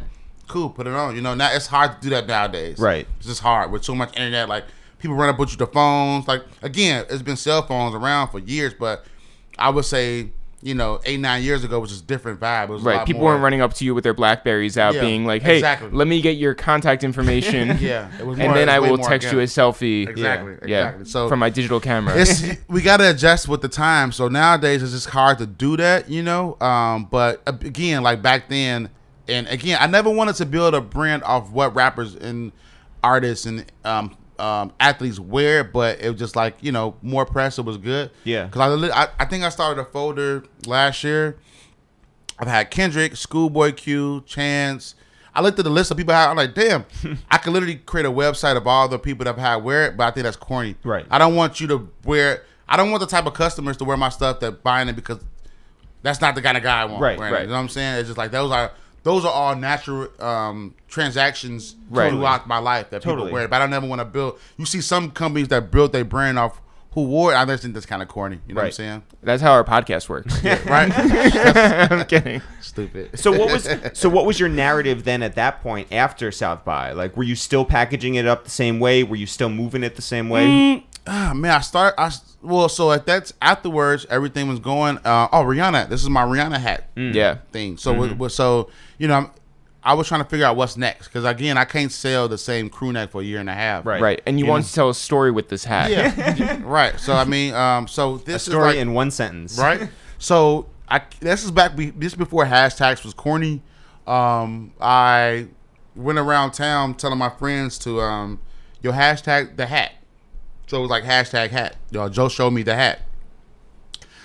Cool, put it on. Now it's hard to do that nowadays. Right. It's just hard with so much internet. Like people run up with you the phones. Like again, it's been cell phones around for years, but I would say, 8-9 years ago was just a different vibe. It was right. People weren't running up to you with their Blackberries out, being like, "Hey, let me get your contact information." Yeah, it was and then I will text you a selfie. Exactly. So from my digital camera, we got to adjust with the time. So nowadays it's just hard to do that, But again, like back then, and again, I never wanted to build a brand off what rappers and artists and athletes wear, but it was just like more press. It was good. Yeah, because I think I started a folder last year. I've had Kendrick, Schoolboy Q, Chance. I looked at the list of people I'm like, damn, I could literally create a website of all the people that I've had wear it, but I think that's corny. Right. I don't want you to wear. I don't want the type of customers to wear my stuff that buying it because that's not the kind of guy I want. Right. Right. You know what I'm saying? It's just like those are all natural transactions throughout my life that people wear. But I don't never want to build. You see some companies that built their brand off who wore it. I just think that's kind of corny. You know what I'm saying? That's how our podcast works. Right? I'm kidding. Stupid. So what was your narrative then at that point after South by? Like, were you still packaging it up the same way? Were you still moving it the same way? Man, so afterwards, everything was going. Rihanna. This is my Rihanna hat. Thing. So I was trying to figure out what's next because again, I can't sell the same crew neck for a year and a half. Right. And you wanted to tell a story with this hat. Yeah. Right. So I mean, so this a story is like, in one sentence. Right. So this is before hashtags was corny. I went around town telling my friends to hashtag the hat. So it was like hashtag hat. Joe showed me the hat.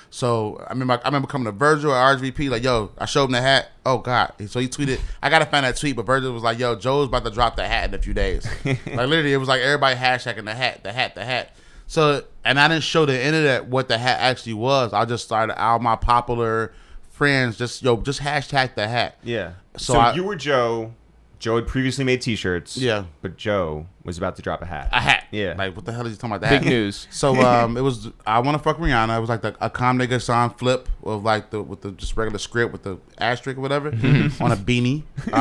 So I remember coming to Virgil at RSVP like, yo, I showed him the hat. Oh God. So he tweeted, I gotta find that tweet, but Virgil was like, yo, Joe's about to drop the hat in a few days. Like literally it was like everybody hashtagging the hat. So and I didn't show the internet what the hat actually was. I just started all my popular friends just hashtag the hat. Yeah. So you were Joe. Joe had previously made T-shirts. Yeah. But Joe was about to drop a hat. A hat. Yeah. Like, what the hell is he talking about? That big news. So it was I Want to Fuck Rihanna. It was like a Comme des Garçons flip of like with the just regular script with the asterisk or whatever on a beanie. It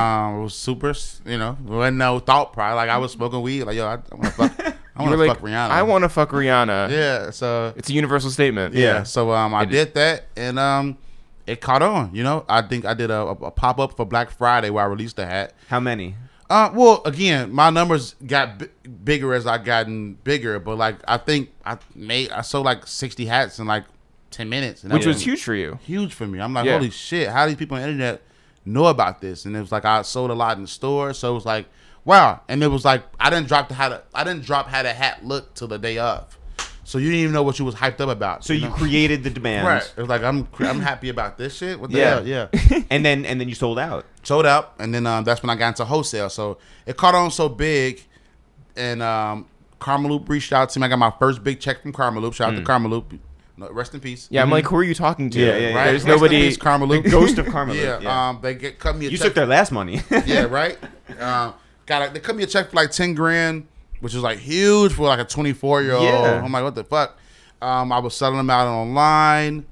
was super. There wasn't no thought probably. Like I was smoking weed. Like, yo, I want to fuck. I want to fuck Rihanna. I want to fuck Rihanna. Yeah. So it's a universal statement. Yeah. So I did that and it caught on. I think I did a pop up for Black Friday where I released the hat. How many? Well, again, my numbers got bigger as I gotten bigger, but like I think I sold like 60 hats in like 10 minutes, which was huge for you. Huge for me. I'm like, holy shit! How do these people on the internet know about this? And it was like I sold a lot in the store, so it was like, wow. And it was like I didn't drop how the hat looked till the day of. So you didn't even know what you was hyped up about. So you created the demand. Right. It was like I'm happy about this shit. What the hell? Yeah. and then you sold out. Sold out, and then that's when I got into wholesale. So it caught on so big, and Karmaloop reached out to me. I got my first big check from Karmaloop. Shout out to Karmaloop. Rest in peace. Yeah, I'm like, who are you talking to? Yeah. Right? There's Rest nobody. in peace, Karmaloop. The ghost of Karmaloop. Yeah. They cut me a check. You took their last money. Yeah. Right. They cut me a check for like $10,000, which is like huge for like a 24-year-old. Yeah. I'm like, what the fuck? I was selling them out online.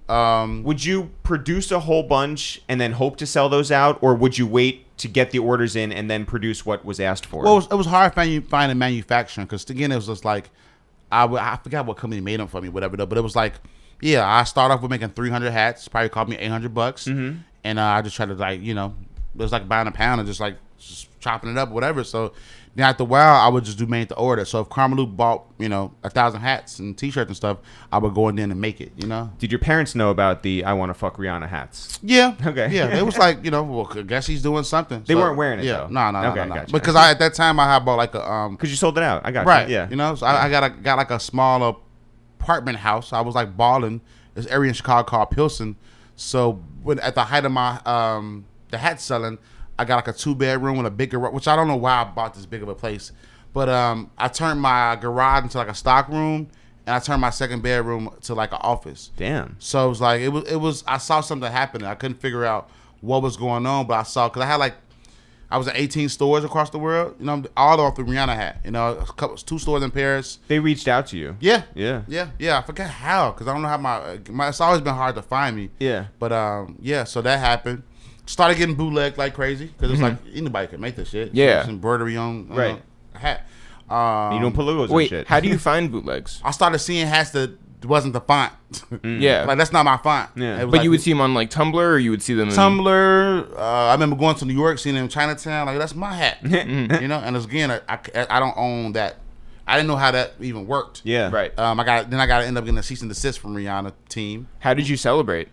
Would you produce a whole bunch and then hope to sell those out, or would you wait to get the orders in and then produce what was asked for? Well, it was hard finding manufacturing because again, it was just like I forgot what company made them for me, whatever. But it was like, yeah, I started off with making 300 hats. Probably cost me $800, and I just tried to it was like buying a pound and just like just chopping it up, whatever. So then after a while, I would just do made to order. So if Karmaloop bought, 1,000 hats and T-shirts and stuff, I would go in there and make it. Did your parents know about the "I want to fuck Rihanna" hats? Yeah. Okay. Yeah. It was like, well, I guess he's doing something. They weren't wearing it, yeah. though. No. Gotcha. Because at that time I had bought like a Because you sold it out. I got right. you. Yeah. So I got like a small apartment house. I was like balling. This area in Chicago called Pilsen. So at the height of my the hat selling, I got like a 2-bedroom with a bigger, which I don't know why I bought this big of a place, but I turned my garage into like a stock room, and I turned my 2nd bedroom to like an office. Damn. So it was like it was. I saw something happening. I couldn't figure out what was going on, but I saw because I had I was at 18 stores across the world. All off the Rihanna hat. A couple, 2 stores in Paris. They reached out to you. Yeah. Yeah. I forget how, because I don't know how my. It's always been hard to find me. Yeah. But so that happened. Started getting bootlegged like crazy because it's like anybody can make this shit. Yeah. It's embroidery on right. A hat. You don't put logos Wait, and shit. how do you find bootlegs? I started seeing hats that wasn't the font. Yeah. Like that's not my font. Yeah. It was But like you would see them on like Tumblr, or you would see them in Tumblr. I remember going to New York, seeing them in Chinatown. Like that's my hat. And again, I don't own that. I didn't know how that even worked. Yeah. Right. I got to end up getting a cease and desist from Rihanna team. How did you celebrate?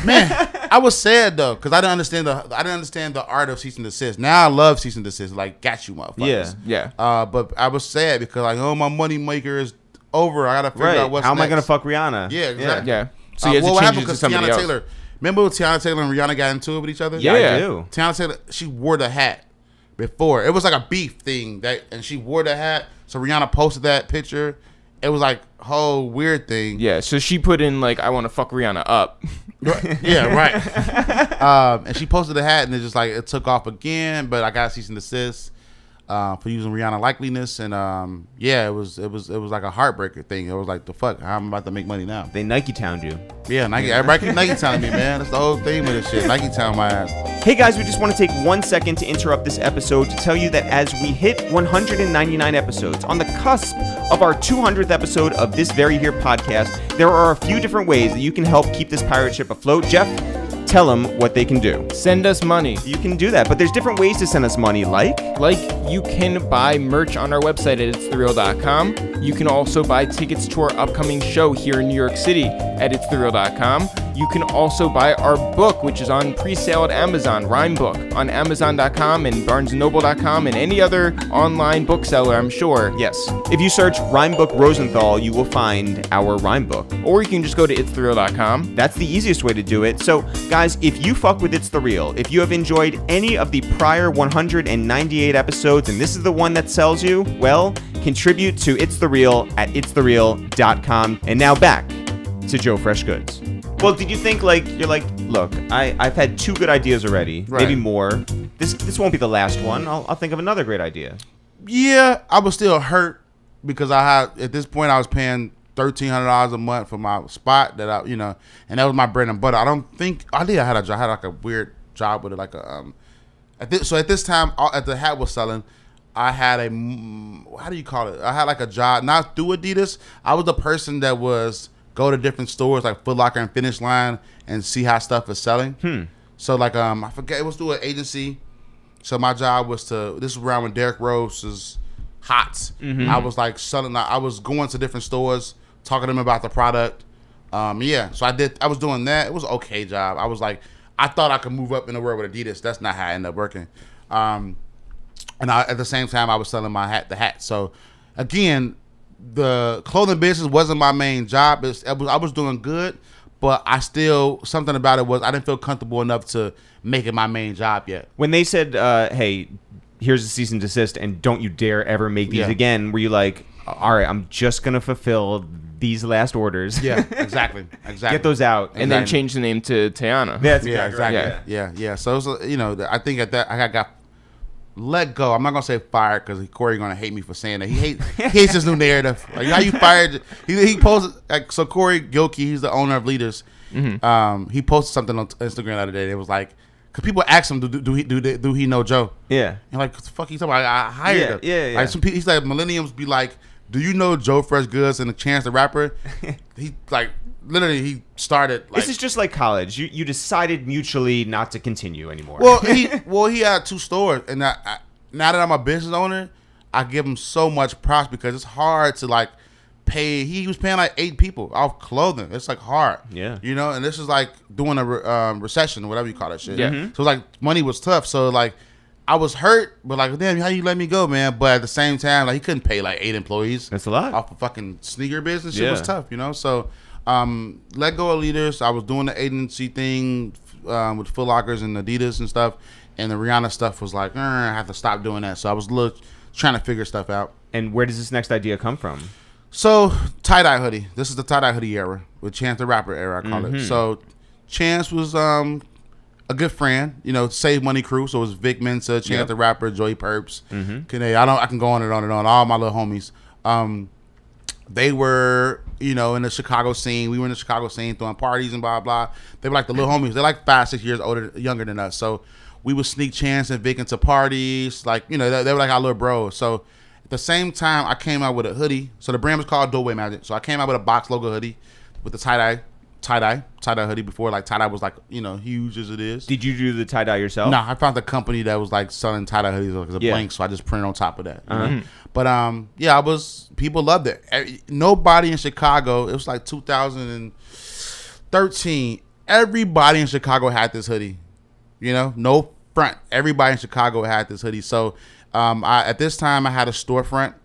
Man, I was sad though because I didn't understand the art of cease and desist. Now I love cease and desist. Like got you, motherfuckers. Yeah. But I was sad because my money maker is over. I gotta figure out what's How am I next. gonna fuck Rihanna? Yeah, exactly. Yeah. So you had what to change happened it to because somebody Tiana else. Taylor? Remember when Tiana Taylor and Rihanna got into it with each other? Yeah. I do. Tiana Taylor, she wore the hat before. It was like a beef thing and she wore the hat. So Rihanna posted that picture. It was like a whole weird thing. Yeah. So she put in like, I want to fuck Rihanna up. Yeah, right. And she posted the hat, and it just like it took off again. But I got cease and desist for using Rihanna likeliness, and it was like a heartbreaker thing. It was like the fuck, how am I about to make money now? They Niketowned you. Yeah, Nike. Everybody keep Niketown me, man. That's the whole thing with this shit. Niketown my ass. Hey guys, we just want to take 1 second to interrupt this episode to tell you that as we hit 199 episodes, on the cusp of our 200th episode of this very here podcast, there are a few different ways that you can help keep this pirate ship afloat. Jeff, tell them what they can do. Send us money. You can do that, but there's different ways to send us money, like you can buy merch on our website at ItsTheReal.com. You can also buy tickets to our upcoming show here in New York City at ItsTheReal.com. You can also buy our book, which is on pre-sale at Amazon, Rhyme Book, on Amazon.com and BarnesandNoble.com and any other online bookseller, I'm sure. Yes. If you search Rhyme Book Rosenthal, you will find our rhyme book. Or you can just go to ItsTheReal.com. That's the easiest way to do it. So, guys, if you fuck with It's The Real, if you have enjoyed any of the prior 198 episodes and this is the one that sells you, well, contribute to It's The Real at ItsTheReal.com. And now back to Joe Freshgoods. Well, did you think you're like, look, I've had 2 good ideas already, Right. maybe more. This won't be the last one. I'll think of another great idea. Yeah, I was still hurt because at this point I was paying $1,300 a month for my spot that and that was my bread and butter. I don't think I did. I had like a weird job with it, like a at this time at the hat was selling. I had how do you call it? I had like a job not through Adidas. I was the person that was go to different stores like Foot Locker and Finish Line and see how stuff is selling. So like I forget, it was through an agency. So my job was this was around when Derrick Rose was hot. I was like selling. I was going to different stores, talking to them about the product. So I was doing that. It was an okay job. I was like, I thought I could move up in the world with Adidas. That's not how I ended up working. And at the same time, I was selling the hat. So again, the clothing business wasn't my main job. I was doing good, but something about it was I didn't feel comfortable enough to make it my main job yet. When they said, hey, here's a cease and desist and don't you dare ever make these again, were you like, all right, I'm just going to fulfill these last orders. Yeah, exactly. Get those out. And then change the name to Tiana. That's exactly. Yeah. So it was, I think at that I got let go. I'm not gonna say fired because Corey gonna hate me for saying that. He hates his new narrative. Like how you fired? He posted so Corey Gilkey, he's the owner of Leaders. He posted something on Instagram the other day. It was like, because people ask him, do he know Joe? Yeah. And like, what the fuck he talking about? I hired him. Yeah. Like he's like millennials be like, Do you know Joe Freshgoods and the Chance the Rapper? He like literally he started. Like, this is just like college. You decided mutually not to continue anymore. Well, he had 2 stores, and now that I'm a business owner, I give him so much props because it's hard to like pay. He was paying like 8 people off clothing. It's like hard. Yeah. You know, and this is like doing a recession or whatever you call that shit. Yeah. So like money was tough. So like I was hurt, but like damn, how you let me go, man? But at the same time, like he couldn't pay like 8 employees. That's a lot. Off a fucking sneaker business. Shit was tough, you know. So let go of leaders. I was doing the agency thing with Foot Lockers and Adidas and stuff. And the Rihanna stuff was like, I have to stop doing that. So I was trying to figure stuff out. And where does this next idea come from? So tie-dye hoodie. This is the tie-dye hoodie era with Chance the Rapper era, I call it. So Chance was a good friend, you know, Save Money crew. So it was Vic Mensa, Chance the Rapper, Joey Perps, I can go on and on and on. All my little homies. They were, you know, in the Chicago scene. We were in the Chicago scene throwing parties and blah blah. They were like the little homies. They're like 5-6 years younger than us. So we would sneak Chance and Vic into parties. Like, you know, they were like our little bros. So at the same time, I came out with a hoodie. So the brand was called Doorway Magic. So I came out with a box logo hoodie with the tie-dye hoodie before, like tie-dye was like, you know, huge as it is. Did you do the tie-dye yourself? No, I found a company that was like selling tie-dye hoodies as a blank, so I just printed on top of that. You know? But people loved it. Nobody in Chicago, it was like 2013, everybody in Chicago had this hoodie. You know, no front. Everybody in Chicago had this hoodie. So at this time I had a storefront.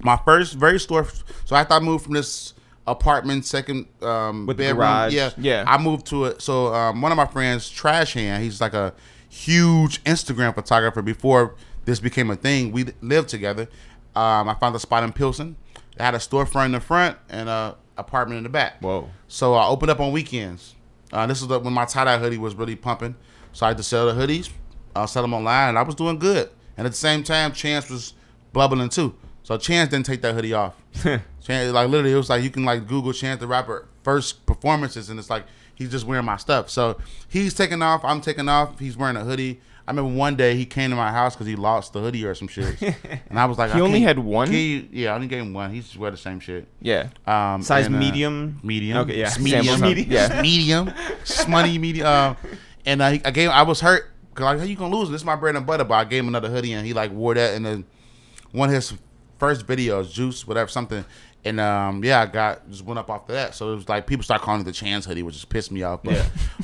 My first so after I moved from this apartment, second with bedroom, garage. yeah, I moved to it. So one of my friends, Trash Hand, he's like a huge Instagram photographer. Before this became a thing, we lived together. I found a spot in Pilsen. It had a storefront in the front and a apartment in the back. Whoa! So I opened up on weekends. This is when my tie-dye hoodie was really pumping. So I had to sell the hoodies, sell them online, and I was doing good. And at the same time, Chance was bubbling too. So Chance didn't take that hoodie off. Chance, like literally, it was like you can like Google Chance the Rapper first performances, and it's like he's just wearing my stuff. So he's taking off, I'm taking off. He's wearing a hoodie. I remember one day he came to my house because he lost the hoodie or some shit, and I was like, he only had one. I only gave him one. He just wear the same shit. Yeah. Size medium. Medium. Okay. Yeah. Medium. Yeah. Medium. Smutty medium. And I was hurt because like, how you gonna lose? This is my bread and butter. But I gave him another hoodie, and he like wore that in one of his first videos, Juice, whatever, something. And I just went up after that. So it was like people start calling it the Chance hoodie, which just pissed me off. But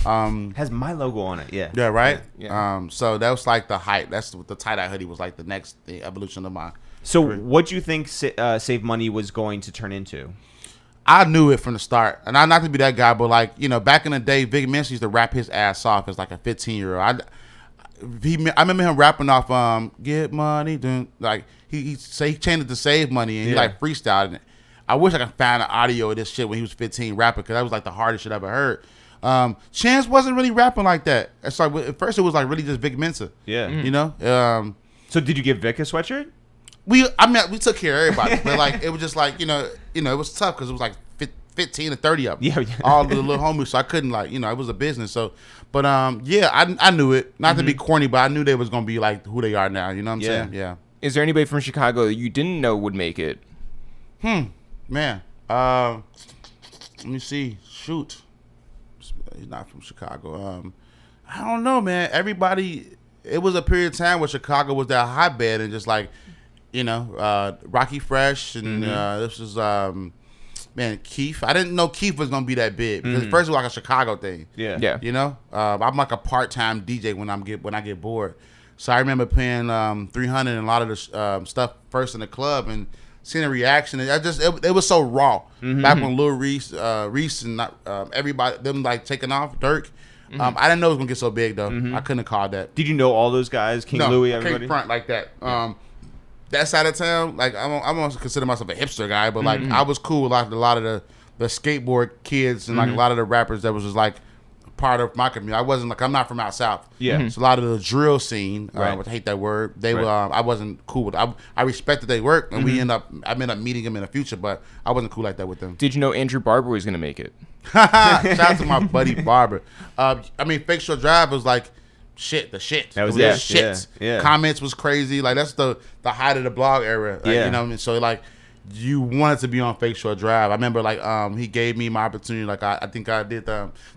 has my logo on it. Yeah. Yeah. Right. Yeah. So that was like the hype. That's what the tie-dye hoodie was like. The evolution of my. So what do you think Save Money was going to turn into? I knew it from the start, and I not to be that guy, but like, you know, back in the day, Vic Mensa used to rap his ass off as like a 15-year-old. I remember him rapping off "Get Money," doing like he changed it to "Save Money" and he like freestyled it. I wish I could find the audio of this shit when he was 15 rapping, because that was like the hardest shit I ever heard. Chance wasn't really rapping like that. It's like at first it was like really just Vic Mensa. Yeah, you know. So did you give Vic a sweatshirt? We took care of everybody, but like it was just like you know it was tough because it was like 15 to 30 of them, all the little homies. So I couldn't like it was a business. So, but I knew it. Not to be corny, but I knew they was gonna be like who they are now. You know what I'm saying? Yeah. Is there anybody from Chicago that you didn't know would make it? Man, let me see. Shoot, he's not from Chicago. I don't know, man. Everybody. It was a period of time where Chicago was that hotbed, and just like. You know, Rocky Fresh, and this was Keith. I didn't know Keith was gonna be that big because first it was like a Chicago thing. Yeah. You know, I'm like a part-time DJ when I get bored. So I remember playing 300 and a lot of the stuff first in the club and seeing the reaction. And it was so raw. Back when Lil Reese and everybody them like taking off Dirk. I didn't know it was gonna get so big though. I couldn't have called that. Did you know all those guys? King Louie, everybody? I can't front like that. That side of town, like I don't consider myself a hipster guy, but like I was cool with a lot of the skateboard kids and like a lot of the rappers that was just like part of my community. I wasn't like I'm not from out south. Yeah, so a lot of the drill scene, which I hate that word. They were I wasn't cool with. I respected their work, and I ended up meeting them in the future, but I wasn't cool like that with them. Did you know Andrew Barber was gonna make it? Shout out to my buddy Barber. Fake Shore Drive was like. The shit. That was shit. Yeah. Comments was crazy. Like that's the height of the blog era. Like, you know what I mean? So like you wanted to be on Fake Shore Drive. I remember like he gave me my opportunity. Like I think I did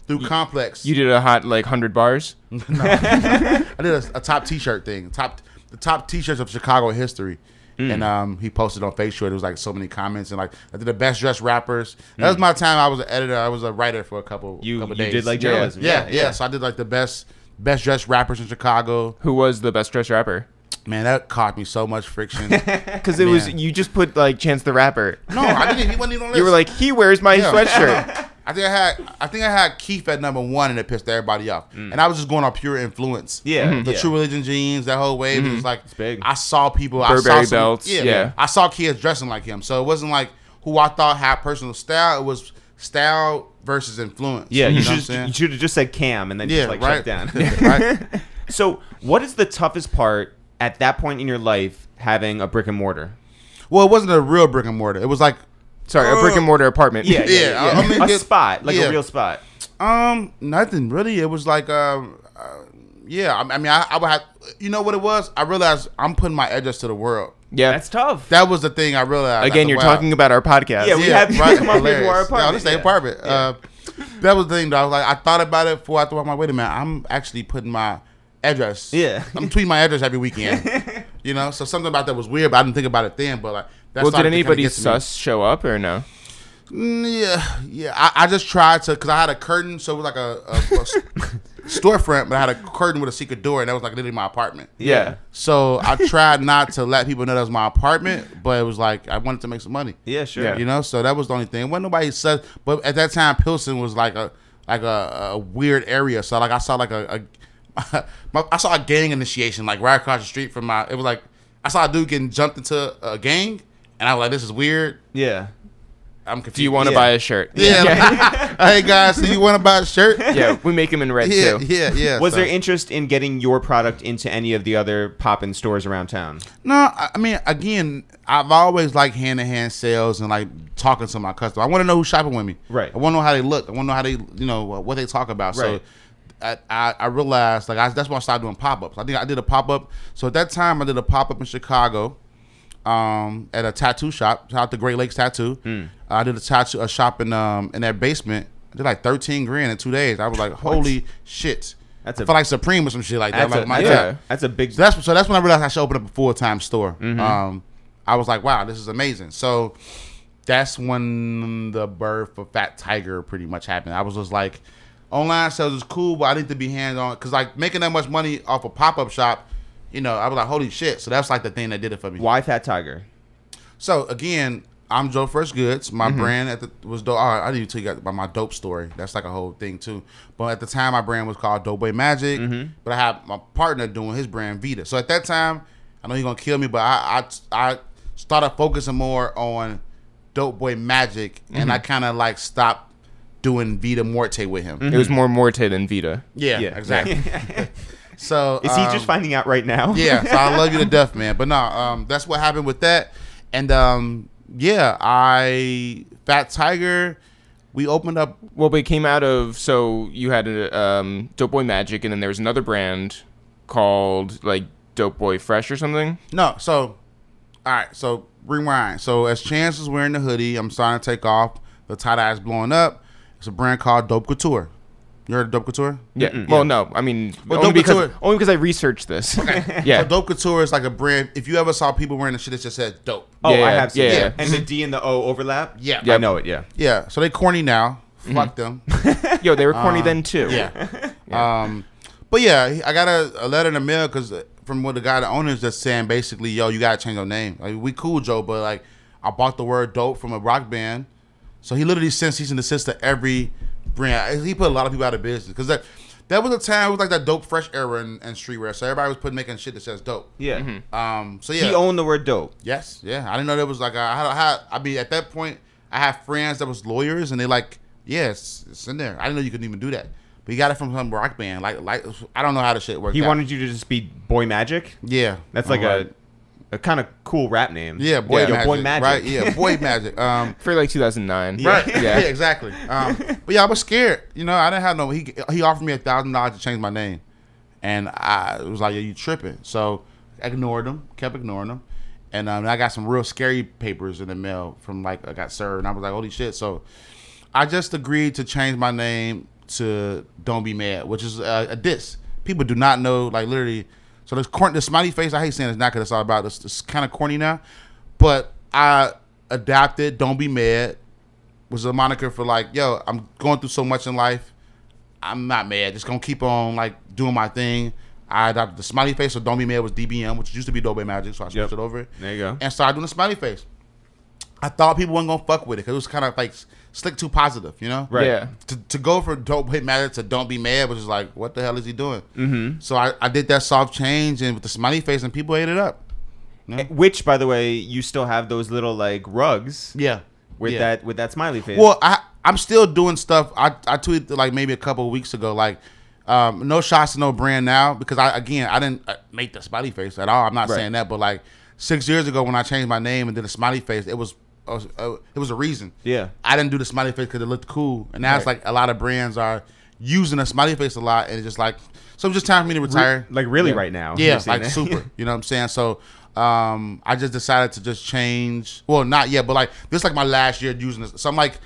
through Complex. You did a hot like 100 bars. No, I did a top T-shirt thing. The top T-shirts of Chicago history. And he posted on Fake Shore. There was like so many comments and like I did the best dressed rappers. That was my time. I was an editor. I was a writer for a couple days. You did like journalism. Yeah. So I did like the best dressed rappers in Chicago. Who was the best dressed rapper? Man, that caused me so much friction. Because it was you just put like Chance the Rapper. No, I didn't. He wasn't even on this. You were like, he wears my sweatshirt. I think I had Keith at number 1, and it pissed everybody off. And I was just going on pure influence. Yeah, the True Religion jeans, that whole wave. It was like it's big. I saw people. Burberry belts. Yeah, I saw kids dressing like him. So it wasn't like who I thought had personal style. It was style versus influence. Yeah, you you know what I'm should saying? you should have just said Cam and then just like shut down. Right. So, what is the toughest part at that point in your life having a brick and mortar? Well, it wasn't a real brick and mortar. It was like Sorry, a brick and mortar apartment. Yeah. I mean, a spot, like a real spot. Nothing really. It was like I mean, I would have. You know what it was? I realized I'm putting my address to the world. Yeah. That's tough. That was the thing I realized. Again, you're talking about our podcast. Yeah, we have people come up here to our No, apartment. this ain't apartment. That was the thing, though. I was like, I thought about it before I thought, wait a minute, I'm actually putting my address. Yeah. I'm tweeting my address every weekend. You know, so something about that was weird, but I didn't think about it then. But like, Well, did anybody sus show up or no? Yeah. I just tried to, because I had a curtain, so it was like a storefront, but I had a curtain with a secret door, and that was like literally my apartment. Yeah. So I tried not to let people know that was my apartment, but it was like I wanted to make some money. Yeah, sure. Yeah. You know, so that was the only thing. Wasn't nobody said, but at that time, Pilsen was like a weird area. So like I saw like I saw a gang initiation like right across the street from my. It was like I saw a dude getting jumped into a gang, and I was like, this is weird. Yeah. I'm confused. Do you want to buy a shirt? Yeah. Hey guys, do you want to buy a shirt? Yeah, we make them in red too. Yeah. Was there interest in getting your product into any of the other pop-in stores around town? No, I mean, again, I've always liked hand-to-hand sales and like talking to my customers. I want to know who's shopping with me. Right. I want to know how they look. I want to know how they, what they talk about. Right. So I realized that's why I started doing pop-ups. I think I did a pop-up. So at that time, I did a pop-up in Chicago. At a tattoo shop, shout out to Great Lakes Tattoo. I did a shop in their basement. I did like $13,000 in 2 days. I was like, holy shit! I felt like Supreme or some shit like that. That's a big. So that's when I realized I should open up a full-time store. I was like, wow, this is amazing. So that's when the birth of Fat Tiger pretty much happened. I was just like, online sales is cool, but I need to be hands-on because like making that much money off a pop-up shop. I was like, holy shit. So that's like the thing that did it for me. Why Fat Tiger? So again, I'm Joe Freshgoods. My brand was dope. I didn't even tell you about my dope story. That's like a whole thing too. But at the time, my brand was called Dope Boy Magic. But I had my partner doing his brand Vita. So at that time, I know he's gonna kill me, but I started focusing more on Dope Boy Magic, and I kind of like stopped doing Vita Morte with him. It was more Morte than Vita. Yeah, exactly. So is he just finding out right now? Yeah, so I love you to death, man. But no, that's what happened with that. And Fat Tiger, we opened up. Well, but it came out of, so you had a Dope Boy Magic, and then there was another brand called like Dope Boy Fresh or something. No, so all right, so rewind. So as Chance is wearing the hoodie, I'm starting to take off. The tie-dye is blowing up. It's a brand called Dope Couture. You heard of Dope Couture? Yeah. Well, no. I mean, Well, only Dope because I researched this. Okay. Yeah. So Dope Couture is like a brand. If you ever saw people wearing the shit that just said dope. Oh, Yeah, I have seen yeah. it. And the D and the O overlap? Yeah. I know it, yeah. Yeah. So they corny now. Fuck them. Yo, they were corny then too. Yeah. But yeah, I got a letter in the mail because from what the owner is just saying, basically, yo, you gotta change your name. Like, we cool, Joe, but like I bought the word dope from a rock band, so he literally sent cease and desist to every brand. He put a lot of people out of business because that was a time, it was like that dope fresh era in streetwear. So everybody was making shit that says dope. Yeah. So yeah, He owned the word dope. yes, yeah. I didn't know there was like I mean, at that point, I had friends that was lawyers, and they like, yes, it's in there. I didn't know you couldn't even do that. But he got it from some rock band. Like I don't know how the shit worked. He out. wanted you to just be Boy Magic? Yeah, That's like a kind of cool rap name. yeah, Boy Yo, Magic. Boy Magic. Right? Yeah, Boy Magic. For like 2009. Right. Yeah. Yeah, exactly. But yeah, I was scared. I didn't have no. He offered me $1,000 to change my name, and I was like, "Yeah, you tripping?" So I ignored him. Kept ignoring him, And I got some real scary papers in the mail from like I got served, and I was like, holy shit. So I just agreed to change my name to Don't Be Mad, which is a diss. People do not know, like literally. So the smiley face, I hate saying it's not because it's all about this. It's kind of corny now, but I adapted Don't Be Mad, was a moniker for like, yo, I'm going through so much in life. I'm not mad. Just gonna keep on like doing my thing. I adopted the smiley face, so Don't Be Mad was DBM, which used to be Dope Magic, so I switched it over. There you go. And started doing the smiley face. I thought people weren't gonna fuck with it because it was kind of like slick too positive, you know? Right. Yeah. To go from Dope Magic to Don't Be Mad was just like, what the hell is he doing? Mm-hmm. So I did that soft change and with the smiley face, and people ate it up. You know? Which, by the way, you still have those little like rugs. Yeah. With that smiley face. Well, I'm still doing stuff. I tweeted like maybe a couple of weeks ago, like no shots to no brand now, because I didn't make the smiley face at all. I'm not saying that, but like 6 years ago when I changed my name and did a smiley face, it was a reason. Yeah. I didn't do the smiley face because it looked cool, and now it's like a lot of brands are using a smiley face a lot, and it's just like, so it's just time for me to retire. Like really right now. Yeah, like super. You know what I'm saying? So I just decided to just change. Well, not yet, but like this is like my last year using this. So I'm like,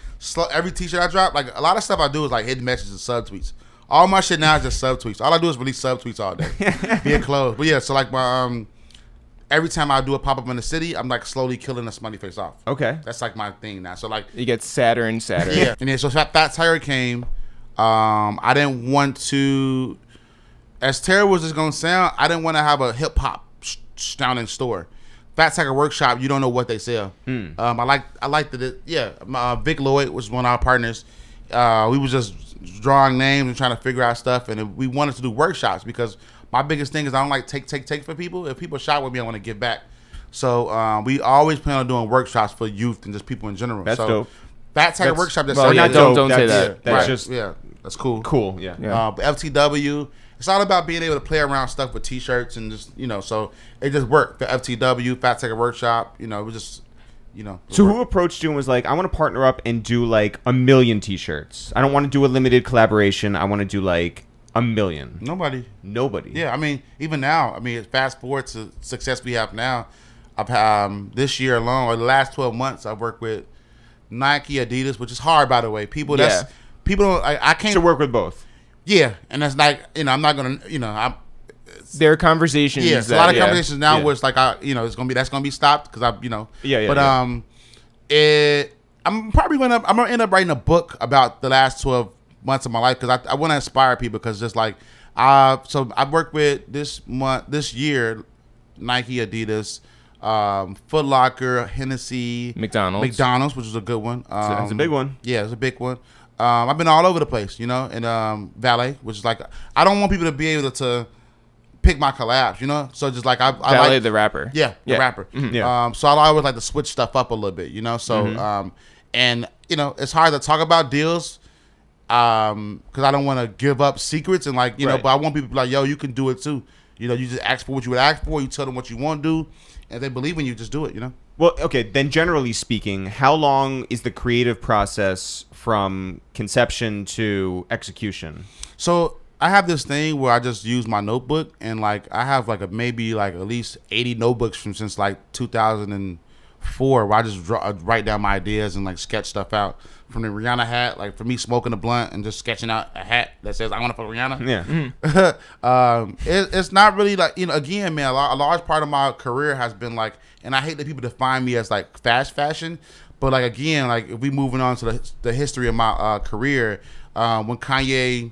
every t-shirt I drop, like a lot of stuff I do is like hidden messages and subtweets. All my shit now is just subtweets. All I do is release subtweets all day. Being closed. But yeah, so like my every time I do a pop-up in the city, I'm like slowly killing the smiley face off. Okay. That's like my thing now. So like You get sadder and sadder. yeah. And then so Fat Tire came. I didn't want to, as terrible as it's gonna sound, I didn't want to have a hip hop sounding store. Fat Tire Workshop, you don't know what they sell. I like that. Yeah, Vic Lloyd was one of our partners. We was just drawing names and trying to figure out stuff, and we wanted to do workshops because my biggest thing is I don't like take for people. If people shop with me, I want to give back. So we always plan on doing workshops for youth and just people in general. That's dope. Fat Tire Workshop. That's well, yeah, not dope. don't say that. That's right. just that's cool. cool. Yeah. But FTW, it's all about being able to play around stuff with t-shirts and just, so it just worked. The FTW, Fat Tire Workshop, it was just, So who approached you and was like, I want to partner up and do like 1 million t-shirts. I don't want to do a limited collaboration. I want to do like 1 million. Nobody. Yeah. I mean, even now, fast forward to success we have now. I've this year alone, or the last 12 months, I've worked with Nike, Adidas, which is hard, by the way. People don't. I can't to work with both. Yeah, and that's like I'm not gonna. There are conversations. Yeah, it's a lot of conversations now where it's like it's gonna be stopped because But I'm gonna end up writing a book about the last 12 months of my life because I want to inspire people because just like so I've worked with this year Nike, Adidas, Foot Locker, Hennessy, McDonald's, which was a good one. It's a big one. Yeah, it's a big one. I've been all over the place, and Valet, which is like I don't want people to be able to pick my collabs, so just like I Valet like the rapper. Yeah, the rapper. Mm-hmm. Yeah. So I always like to switch stuff up a little bit, So and it's hard to talk about deals because I don't want to give up secrets and like Right. but I want people to be like, yo, you can do it too. You just ask for what you would ask for. You tell them what you want to do, and if they believe in you, just do it. Well, okay, then generally speaking, how long is the creative process from conception to execution? So I have this thing where I just use my notebook, and like I have like maybe like at least 80 notebooks since like 2004, where I just write down my ideas and like sketch stuff out. From the Rihanna hat, like for me smoking a blunt and just sketching out a hat that says I want to fuck Rihanna. Yeah. It's not really like again, man. A large part of my career has been like, and I hate that people define me as like fast fashion, but like again, like if we moving on to the history of my career, when Kanye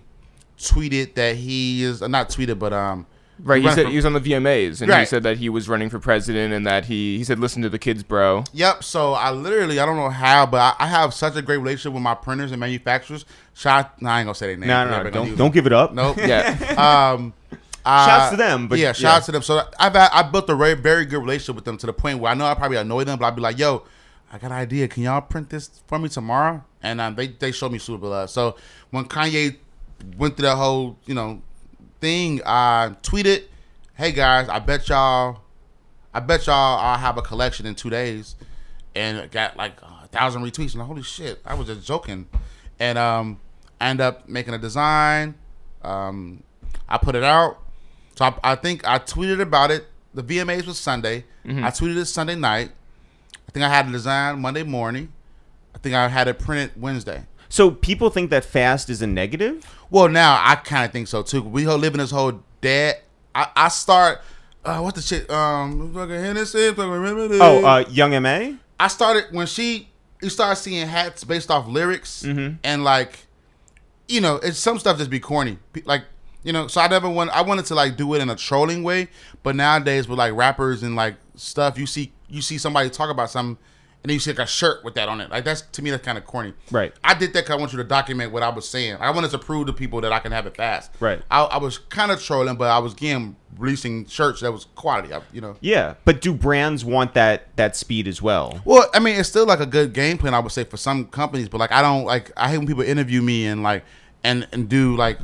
tweeted that he is not tweeted, but Right, he said he was on the VMAs, and Right. he said that he was running for president, and that he said, listen to the kids, bro. Yep. So I don't know how, but I have such a great relationship with my printers and manufacturers. I ain't gonna say their name. No, don't give it up. Nope. Yeah. Shouts to them, but shouts to them. So I built a very, very good relationship with them to the point where I know I probably annoy them, but I'd be like, yo, I got an idea. Can y'all print this for me tomorrow? And they showed me super love. So when Kanye went through that whole, thing, I tweeted, hey guys, I bet y'all I'll have a collection in 2 days, and it got like 1,000 retweets. And like, holy shit, I was just joking. And I ended up making a design. I put it out. So I think I tweeted about it the VMAs was Sunday. I tweeted it Sunday night. I think I had a design Monday morning. I think I had it printed Wednesday. So people think that fast is a negative? Well, now I kind of think so too. We live in this whole dad. I start. What's the shit? Fucking Hennessy. Young M.A.? I started when you start seeing hats based off lyrics and like, you know, it's some stuff just be corny. Like, you know, so I wanted to like do it in a trolling way, but nowadays with like rappers and like stuff, you see somebody talk about something and then you see like a shirt with that on it. Like that's, to me, that's kind of corny. Right. I did that because I want you to document what I was saying. I wanted to prove to people that I can have it fast. Right. I was kind of trolling, but I was releasing shirts that was quality, you know. Yeah, but do brands want that speed as well? Well, I mean, it's still like a good game plan, I would say, for some companies, but like I hate when people interview me and like and do like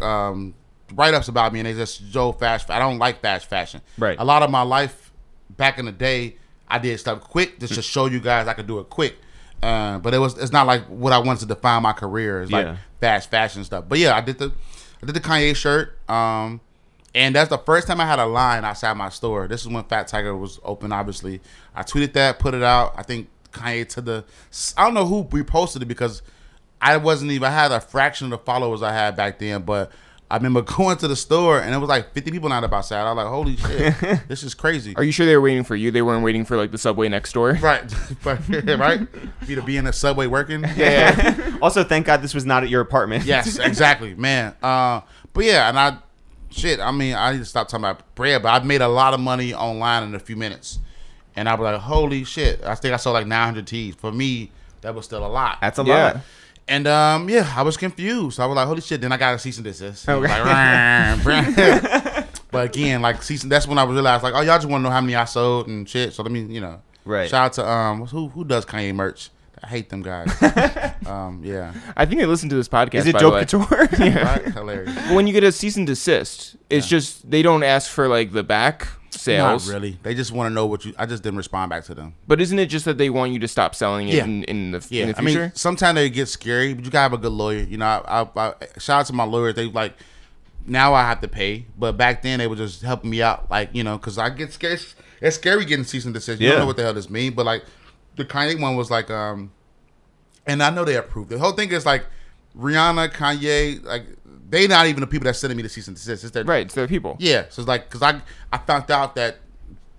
write-ups about me and they just show fast. I don't like fast fashion. Right. A lot of my life back in the day, I did stuff quick just to show you guys I could do it quick. But it's not like what I wanted to define my career. It's like fast fashion stuff. But yeah, I did the Kanye shirt. And that's the first time I had a line outside my store. This is when Fat Tiger was open, obviously. I tweeted that, put it out. I think Kanye I don't know who reposted it because I had a fraction of the followers I had back then, but I remember going to the store and it was like 50 people lined up outside. I was like, holy shit, this is crazy. Are you sure they were waiting for you? They weren't waiting for like the subway next door? Right. Right? You to be in the subway working. Yeah. Also, thank God this was not at your apartment. Yes, exactly, man. But yeah, and I need to stop talking about bread, but I made a lot of money online in a few minutes. And I was like, holy shit. I think I sold like 900 tees. For me, that was still a lot. That's a lot. And I was confused. I was like, holy shit. Then I got a cease and desist. Okay. Like, but again, like that's when I realized like, oh, y'all just want to know how many I sold and shit. So let me, you know. Right. Shout out to who does Kanye merch? I hate them guys. Yeah. I think they listen to this podcast. Is it Joe Couture? Yeah. Right? Hilarious. When you get a cease and desist, it's just they don't ask for like the back sales. Not really. They just want to know I just didn't respond back to them. But isn't it just that they want you to stop selling it in the future? I mean, sometimes they get scary, but you gotta have a good lawyer. You know, I shout out to my lawyers. They like, now I have to pay, but back then they were just helping me out, like, you know, because I get scared. It's scary getting cease and desist. You don't know what the hell this means, but like the Kanye one was like, and I know they approved. The whole thing is like Rihanna, Kanye, like they not even the people that's sending me the cease and desist. It's it's their people. Yeah, so it's like because I found out that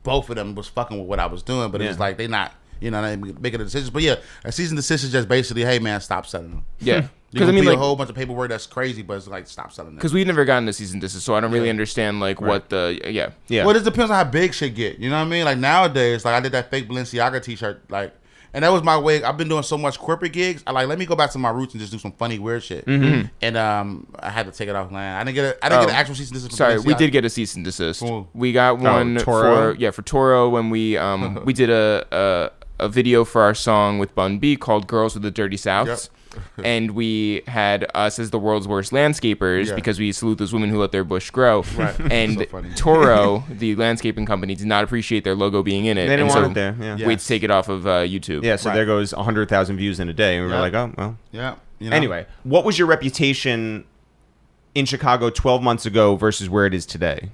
both of them was fucking with what I was doing, but it was like they not, you know, they making the decisions. But yeah, a cease and desist is just basically, hey man, stop selling them. Yeah. Because I mean, like a whole bunch of paperwork that's crazy, but it's like stop selling them. Because we've never gotten a cease and desist, so I don't really understand like what the Well, it depends on how big shit get. You know what I mean? Like nowadays, like I did that fake Balenciaga t-shirt, like, and that was my way. I've been doing so much corporate gigs. I like let me go back to my roots and just do some funny weird shit. And I had to take it offline. I didn't get an actual cease and desist. Sorry, we did get a cease and desist. Cool. We got one Toro? for Toro when we we did a video for our song with Bun B called "Girls with the Dirty Souths." Yep. And we had us as the world's worst landscapers because we salute those women who let their bush grow. Right. And So funny. Toro, the landscaping company, did not appreciate their logo being in it. They didn't and want it there. Yeah. We had to take it off of YouTube. Yeah, so there goes 100,000 views in a day. And we were like, oh, well. Yeah. You know? Anyway, what was your reputation in Chicago 12 months ago versus where it is today?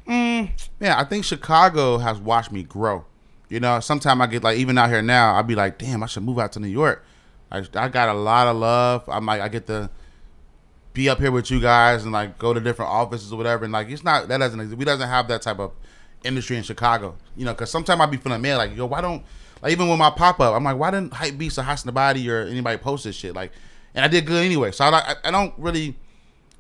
Yeah, I think Chicago has watched me grow. You know, sometimes I get like, even out here now, I'll be like, damn, I should move out to New York. I got a lot of love. I get to be up here with you guys and like go to different offices or whatever. And like, it's not, that doesn't exist. We doesn't have that type of industry in Chicago, you know, because sometimes I be feeling mad, like, yo, why don't, like, even with my pop-up, I'm like, why didn't Hype Beast or Hot Nobody or anybody post this shit? Like, and I did good anyway. So I don't really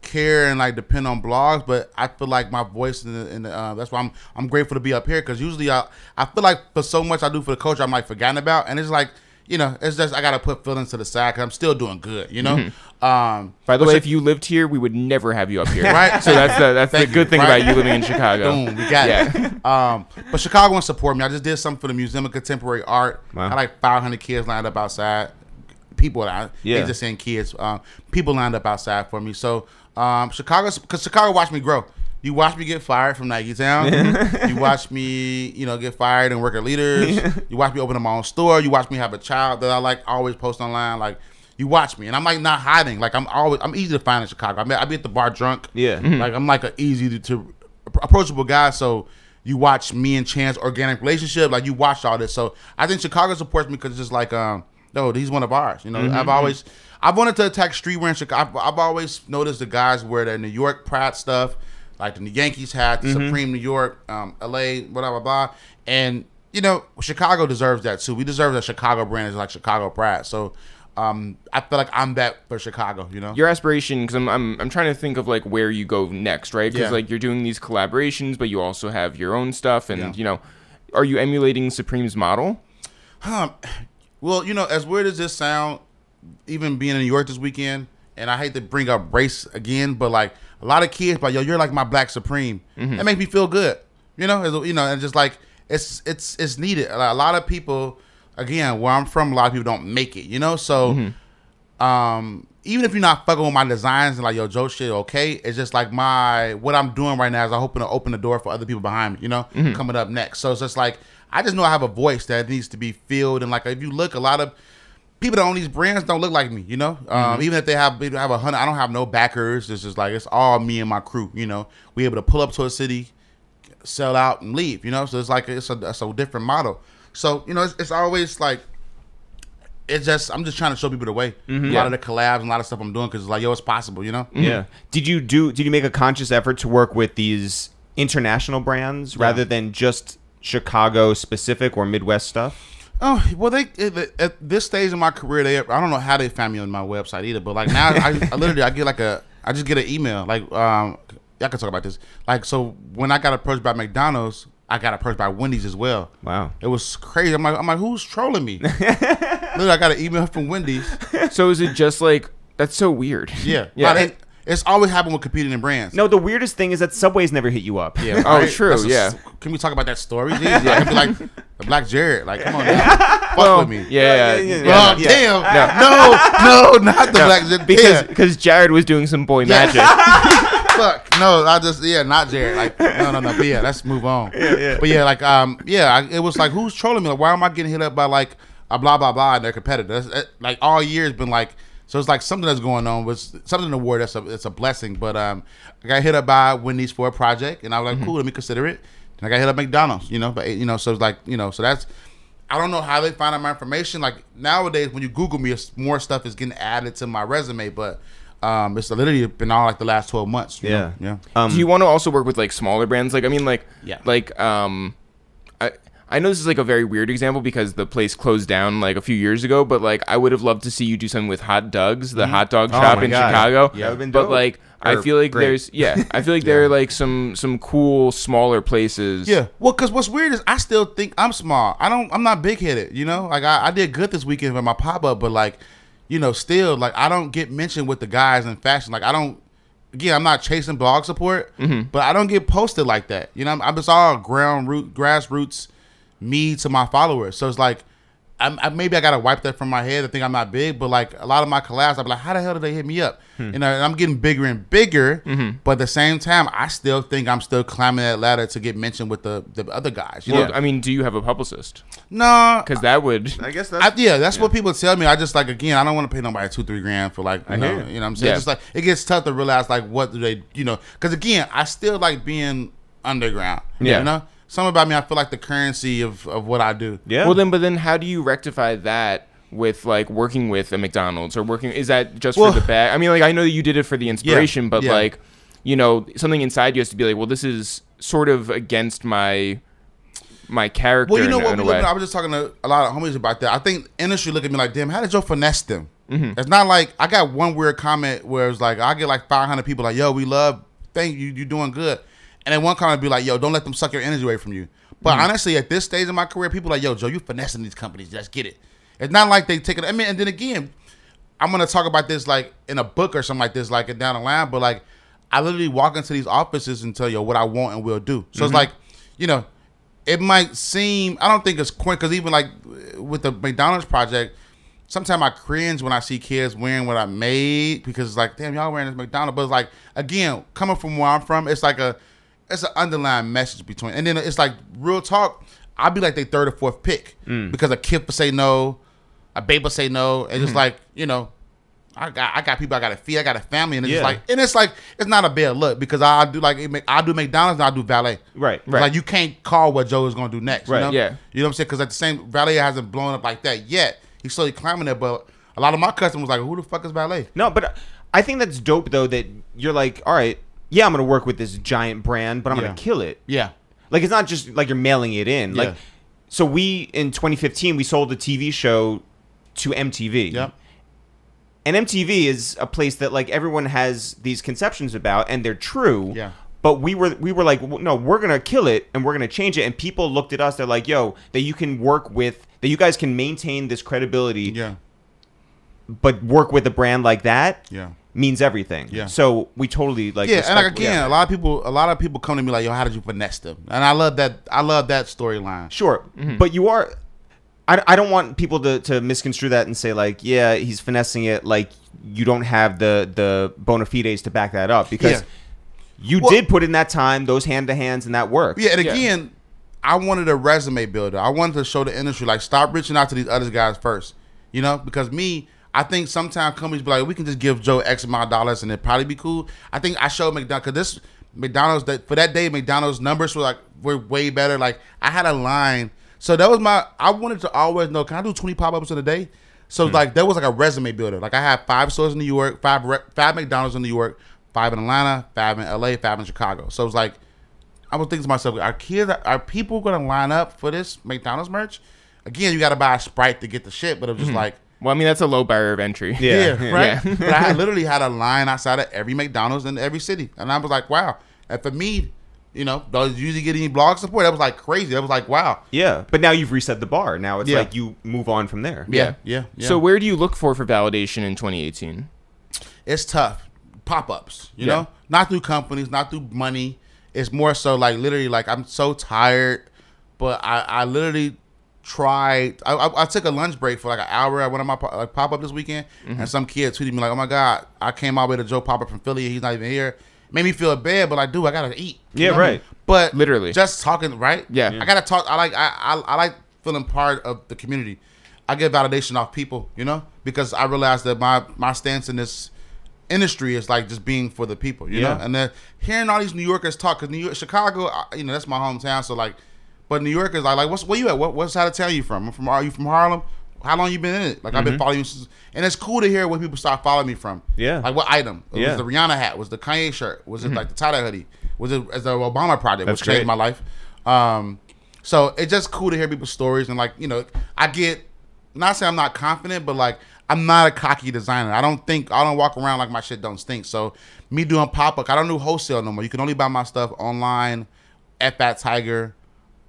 care and like depend on blogs, but I feel like my voice in the that's why I'm grateful to be up here, because usually I feel like for so much I do for the culture, I'm like forgotten about, and it's like, you know, it's just I gotta put feelings to the side because I'm still doing good, you know. By the way, if you lived here, we would never have you up here, right? So that's the good thing about you living in Chicago. Boom, we got it. But Chicagoans support me. I just did something for the Museum of Contemporary Art. Wow. I had like 500 kids lined up outside. People out, they just saying kids. People lined up outside for me. So because Chicago watched me grow. You watch me get fired from Niketown. You watch me, you know, get fired and work at Leaders. You watch me open up my own store. You watch me have a child that I like always post online. Like, you watch me, and I'm like not hiding. Like, I'm easy to find in Chicago. I be at the bar drunk. Yeah. Like, I'm like an easy to approachable guy. So you watch me and Chan's organic relationship. Like, you watched all this. So I think Chicago supports me because it's just like, no, he's one of ours. You know, I've wanted to attack streetwear in Chicago. I've always noticed the guys wear the New York Pride stuff, like the Yankees hat, the Supreme New York, LA, blah, blah. And, you know, Chicago deserves that too. We deserve a Chicago brand is like Chicago Pride. So I feel like I'm that for Chicago, you know? Your aspiration, because I'm trying to think of like where you go next, right? Because like you're doing these collaborations, but you also have your own stuff. And, you know, are you emulating Supreme's model? Well, you know, as weird as this sound, even being in New York this weekend, and I hate to bring up race again, but like a lot of kids, like, yo, you're like my Black Supreme. That makes me feel good, you know, and just like it's needed. A lot of people, again, where I'm from, a lot of people don't make it, you know. So, even if you're not fucking with my designs and like, yo, Joe shit, okay, it's just like what I'm doing right now is I'm hoping to open the door for other people behind me, you know, coming up next. So it's just like I just know I have a voice that needs to be filled, and like if you look, a lot of people that own these brands don't look like me, you know. Even if they have 100, I don't have no backers. It's just like it's all me and my crew, you know. We able to pull up to a city, sell out, and leave, you know. So it's like it's a different model. So you know, it's always like I'm just trying to show people the way. A lot of the collabs and a lot of stuff I'm doing because it's like, yo, it's possible, you know. Yeah. Did you make a conscious effort to work with these international brands rather than just Chicago specific or Midwest stuff? Oh, well, at this stage in my career, I don't know how they found me on my website either, but like now I literally I just get an email like y'all can talk about this. Like, so when I got approached by McDonald's, I got approached by Wendy's as well. Wow. It was crazy. I'm like, who's trolling me? Literally, I got an email from Wendy's. So is it just like, that's so weird. Yeah. Yeah. It's always happened with competing in brands. No, the weirdest thing is that Subway's never hit you up. Yeah. Oh, true. Can we talk about that story? Yeah. I can be like the Black Jared. Like, come on, man. Fuck with me. Yeah. Damn. No, not the Black Jared. Because Jared was doing some boy magic. Fuck. No, not Jared. Like, no. But yeah, let's move on. But yeah, like, it was like, who's trolling me? Like, why am I getting hit up by like a blah blah blah and their competitors? Like all year has been like. So it's like something that's going on with something in the world it's a blessing. But I got hit up by Wendy's for a project, and I was like, cool, let me consider it. And I got hit up McDonald's, you know, but you know, so it's like, you know, so that's, I don't know how they find out my information. Like nowadays, when you Google me, more stuff is getting added to my resume, but it's literally been all like the last 12 months. You know? Do you want to also work with like smaller brands? Like, I mean, like, I know this is like a very weird example because the place closed down like a few years ago, but like I would have loved to see you do something with Hot Doug's, the hot dog shop in Chicago. Yeah, but like I feel like there are like some cool smaller places. Yeah, well, because what's weird is I still think I'm small. I'm not big headed. You know, like I did good this weekend with my pop up, but like, you know, still like I don't get mentioned with the guys in fashion. Like I don't. Again, I'm not chasing blog support, but I don't get posted like that. You know, I'm just all grassroots. Me to my followers. So it's like maybe I gotta wipe that from my head. I think I'm not big, but like a lot of my collabs, I'm like, how the hell did they hit me up? You know, and I'm getting bigger and bigger, but at the same time, I still think I'm still climbing that ladder to get mentioned with the other guys. You know? I mean, do you have a publicist? No, because that would. I guess that's that's what people tell me. I just like, again, I don't want to pay nobody $2-3 grand for like, you know what I'm saying? Just like it gets tough to realize like what do they, you know? Because again, I still like being underground. You know. Something about me, I feel like the currency of what I do. Yeah. Well, then how do you rectify that with like working with a McDonald's or working? Is that just for the bag? I mean, like I know that you did it for the inspiration, but like, you know, something inside you has to be like, well, this is sort of against my character. Well, you know what? I was just talking to a lot of homies about that. I think industry look at me like, damn, how did you finesse them? It's not like I got one weird comment where it was like I get like 500 people like, yo, we love, thank you, you're doing good. And then one comment be like, yo, don't let them suck your energy away from you. But honestly, at this stage in my career, people are like, yo, Joe, you finessing these companies. Let's get it. It's not like they take it. I mean, and then again, I'm going to talk about this like in a book or something like this, like down the line. But like, I literally walk into these offices and tell you what I want and will do. So it's like, you know, it might seem, I don't think it's quick. Because even like with the McDonald's project, sometimes I cringe when I see kids wearing what I made. Because it's like, damn, y'all wearing this McDonald's. But it's like, again, coming from where I'm from, it's like it's an underlying message between, and then it's like real talk. I'll be like their third or fourth pick because a kid will say no, a babe will say no, and just like, you know, I got people I got to feed. I got a family, and it's like it's not a bad look because I do McDonald's and I do valet. Right. Like you can't call what Joe is going to do next. Right. You know? Yeah. You know what I'm saying? Because at the same valet hasn't blown up like that yet. He's slowly climbing there, but a lot of my customers like, who the fuck is valet? No, but I think that's dope though that you're like, all right, yeah, I'm gonna work with this giant brand, but I'm gonna kill it. Yeah. Like it's not just like you're mailing it in. Yeah. Like so we in 2015 we sold a TV show to MTV. Yep. And MTV is a place that like everyone has these conceptions about, and they're true. Yeah. But we were like, no, we're gonna kill it and we're gonna change it. And people looked at us. They're like, yo, that you can work with, that you guys can maintain this credibility. Yeah. But work with a brand like that. Yeah. Means everything. Yeah. So we totally like. Yeah, and like again, a lot of people come to me like, yo, how did you finesse them? And I love that storyline. Sure, but you are. I don't want people to misconstrue that and say like, yeah, he's finessing it. Like you don't have the bona fides to back that up because you did put in that time, those hand to hands, and that work. Yeah, and again, I wanted a resume builder. I wanted to show the industry like, stop reaching out to these other guys first. You know, because I think sometimes companies be like, we can just give Joe X amount of dollars and it'd probably be cool. I think I showed McDonald's, because for that day, McDonald's numbers were way better. Like I had a line. So that was I wanted to always know, can I do 20 pop-ups in a day? So like that was like a resume builder. Like I had 5 stores in New York, 5 McDonald's in New York, 5 in Atlanta, 5 in LA, 5 in Chicago. So it was like, I was thinking to myself, are people going to line up for this McDonald's merch? Again, you got to buy a Sprite to get the shit, but it was just like, well, I mean, that's a low barrier of entry. Yeah, right. Yeah. But I literally had a line outside of every McDonald's in every city, and I was like, wow. And for me, you know, those usually get any blog support. That was like crazy. That was like, wow. Yeah, but now you've reset the bar. Now it's like you move on from there. Yeah. So where do you look for validation in 2018? It's tough. Pop-ups, you know, not through companies, not through money. It's more so like literally like I'm so tired, but I literally tried. I took a lunch break for like an hour. I went on my pop-up this weekend, and some kid tweeted me like, oh my God, I came all the way to Joe pop-up from Philly and he's not even here. Made me feel bad, but like, dude, I gotta eat. Yeah, right. But literally just talking, right? Yeah. I gotta talk. I like feeling part of the community. I get validation off people, you know, because I realized that my stance in this industry is like just being for the people, you know. And then hearing all these New Yorkers talk, because Chicago, you know, that's my hometown. So like, but New Yorkers are like, where you at? What side of town you from? Are you from Harlem? How long you been in it? Like I've been following you since, and it's cool to hear where people start following me from. Yeah. Like what item? Was the Rihanna hat? Was the Kanye shirt? Was it like the tie-dye hoodie? Was it as the Obama project, which changed my life? So it's just cool to hear people's stories, and like, you know, I get, not saying I'm not confident, but like I'm not a cocky designer. I don't walk around like my shit don't stink. So me doing pop-up, I don't do wholesale no more. You can only buy my stuff online at Fat Tiger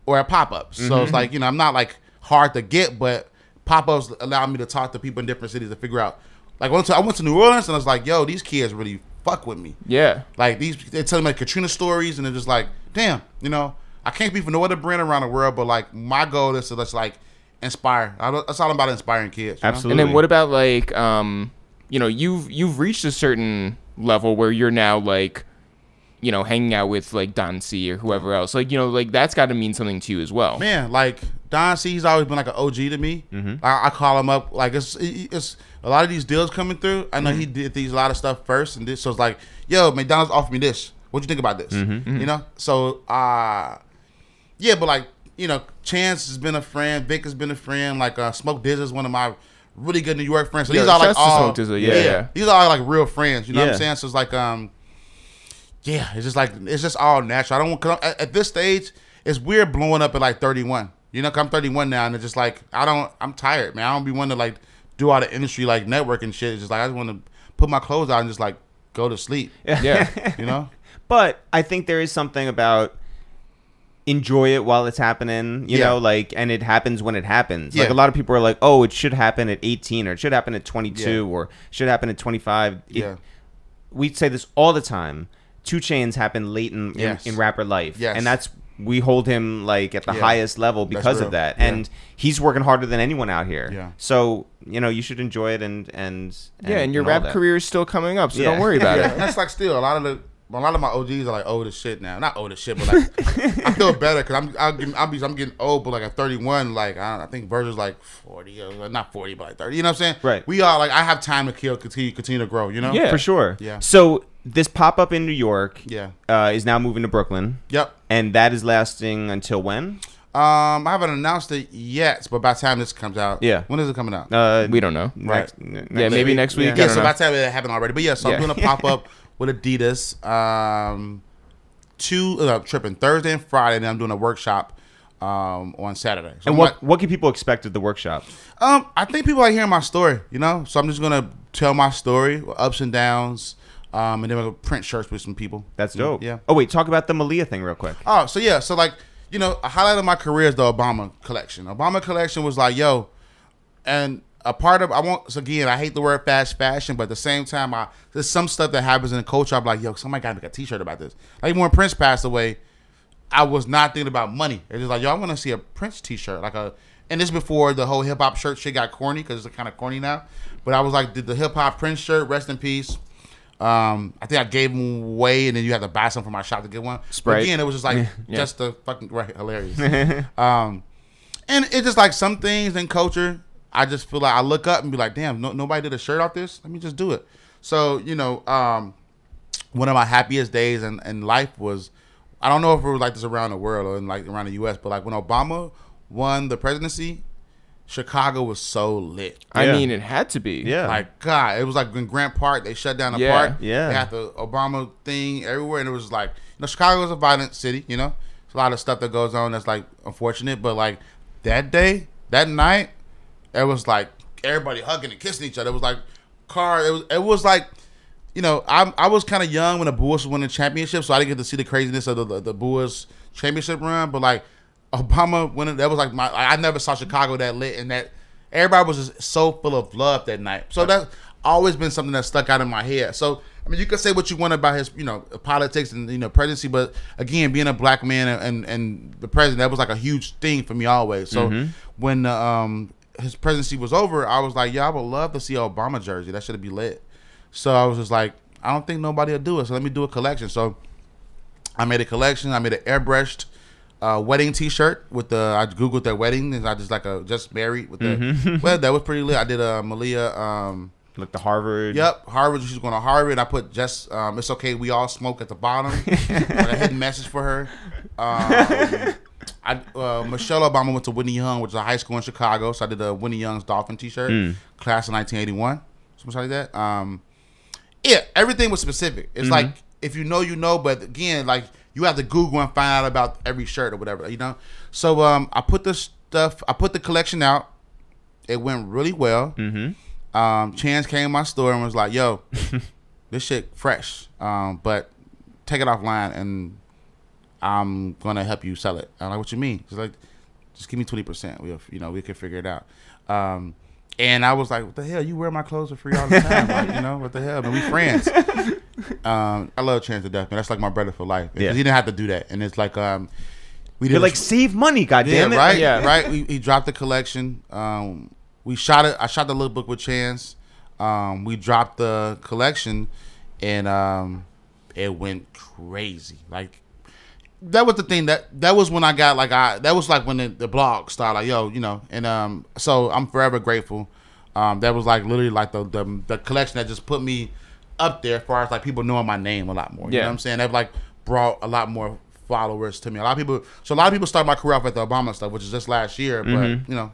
or at pop-ups. So it's like, you know, I'm not like hard to get, but pop-ups allow me to talk to people in different cities to figure out. Like I went to New Orleans and I was like, yo, these kids really fuck with me. Yeah. Like they're telling me like Katrina stories, and they're just like, damn, you know, I can't be for no other brand around the world, but like my goal is to just like inspire. That's all about inspiring kids. Absolutely. And then what about like, you know, you've reached a certain level where you're now like, you know, hanging out with like Don C or whoever else. Like, you know, like that's got to mean something to you as well. Man, like Don C, he's always been like an OG to me. I call him up. Like it's a lot of these deals coming through. I know he did a lot of stuff first, and this, so it's like, yo, McDonald's offered me this. What'd you think about this? You know, so yeah, but like, you know, Chance has been a friend. Vic has been a friend. Like Smoke Dizzle is one of my really good New York friends. So these are like all these are like real friends. You know what I'm saying? So it's like yeah, it's just all natural. I don't want, at this stage, it's weird blowing up at like 31. You know, 'cause I'm 31 now, and it's just like I'm tired, man. I don't be wanting to like do all the industry like networking shit. It's just like I just want to put my clothes on and just like go to sleep. Yeah, you know. But I think there is something about enjoy it while it's happening, you know, like, and it happens when it happens. Like a lot of people are like, oh, it should happen at 18 or it should happen at 22 or should happen at 25. We say this all the time. 2 Chainz happened late in rapper life. And that's, we hold him like at the highest level because of that. And he's working harder than anyone out here. So, you know, you should enjoy it and your rap career is still coming up, so don't worry about it. That's like still a lot of the a lot of my OGs are like old as shit now. Not old as shit, but like I feel better because I'm getting old. But like at 31, like I think Virgil's like 40, or not 40, but like 30. You know what I'm saying? Right. We are like I have time to kill, continue to grow. You know? Yeah. For sure. Yeah. So this pop up in New York, Yeah. is now moving to Brooklyn. Yep. And that is lasting until when? I haven't announced it yet, but by the time this comes out, Yeah. When is it coming out? We don't know. Next, Yeah, maybe next week. Yeah, I so don't by know. the time it happened already. But yeah, so I'm doing a pop up with Adidas. Tripping Thursday and Friday, and then I'm doing a workshop on Saturday. So And what can people expect at the workshop? I think people like hearing my story, you know. So I'm just gonna tell my story, ups and downs, and then we'll print shirts with some people. That's dope. Yeah. Oh wait, talk about the Malia thing real quick. Oh, so yeah, so like, you know, a highlight of my career is the Obama collection. Obama collection was like, yo, and a part of again, I hate the word fast fashion, but at the same time, there's some stuff that happens in the culture. I'm like, yo, somebody got to make a T-shirt about this. Like when Prince passed away, I was not thinking about money. It was like, yo, I want to see a Prince T-shirt, and this before the whole hip hop shirt shit got corny because it's kind of corny now. But I was like, did the hip hop Prince shirt, rest in peace. I think I gave them away, and then you had to buy some from my shop to get one. Sprite. But again, it was just like just the fucking hilarious. And it's just like some things in culture, I just feel like I look up and be like, damn, nobody did a shirt off this. Let me just do it. So you know, one of my happiest days in life was, I don't know if it was like this around the world or in like around the U.S., but like when Obama won the presidency, Chicago was so lit. I Yeah. mean, it had to be. Yeah. Like, God, it was like in Grant Park, they shut down the Yeah, park. yeah. They had the Obama thing everywhere, and it was like, you know, Chicago is a violent city, you know? There's a lot of stuff that goes on that's like unfortunate, but like that day, that night, it was like everybody hugging and kissing each other. It was like it was like, you know, I was kind of young when the Bulls was winning championships, so I didn't get to see the craziness of the Bulls championship run, but like Obama winning, that was like I never saw Chicago that lit, and that everybody was just so full of love that night. So that's always been something that stuck out in my head. So I mean, you could say what you want about his, you know, politics and, you know, presidency, but again, being a black man and the president, that was like a huge thing for me always. So when his presidency was over, I was like, yeah, I would love to see an Obama jersey. That should be lit. So I was just like, I don't think nobody will do it, so let me do a collection. So I made a collection. I made an airbrushed wedding T-shirt with I googled their wedding, and I just just married with the. Well, that was pretty lit. I did a Malia. Like the Harvard. Yep, Harvard. She's going to Harvard. I put it's okay, we all smoke at the bottom. Like a hidden message for her. Michelle Obama went to Whitney Young, which is a high school in Chicago. So I did a Whitney Young's Dolphin T-shirt, class of 1981, something like that. Yeah, everything was specific. It's like if you know, you know. But again, like you have to Google and find out about every shirt or whatever, you know. So I put the collection out. It went really well. Chance came in my store and was like, yo, this shit fresh, but take it offline and I'm gonna help you sell it. I'm like, what you mean? He's like, just give me 20%. We can figure it out. And I was like, what the hell? You wear my clothes for free all the time. Like, you know, what the hell? Man, we friends. I love Chance to death, man. That's like my brother for life. Yeah. He didn't have to do that. And it's like, You're like, save money, goddamn it. Right? Yeah. Right? He dropped the collection. We shot it. I shot the little book with Chance. We dropped the collection, and it went crazy. Like, that was the thing that was when I got that was like when the blog started, like, yo, you know, and so I'm forever grateful. That was like literally like the collection that just put me up there as far as like people knowing my name a lot more. You know what I'm saying? They've like brought a lot more followers to me. A lot of people started my career off at the Obama stuff, which is just last year, but you know,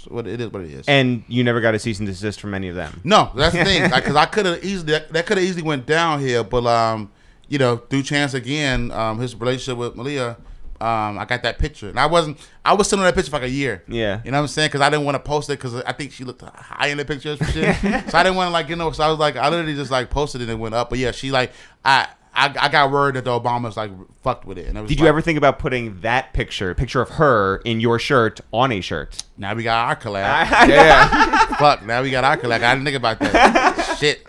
what it is. And you never got a cease and desist from any of them. No, that's the thing. Like, because I could have easily went downhill, but you know, through Chance again, his relationship with Malia, I got that picture, and I was sitting on that picture for like a year. Yeah, you know what I'm saying? Because I didn't want to post it because I think she looked high in the picture or shit. So I didn't want to, like, you know. So I was like, I literally just like posted it and it went up. But yeah, she like I got word that the Obamas like fucked with it. And it was Did you ever think about putting that picture of her in your shirt on a shirt? Now we got our collab. Yeah. Fuck. Now we got our collab. I didn't think about that. Shit.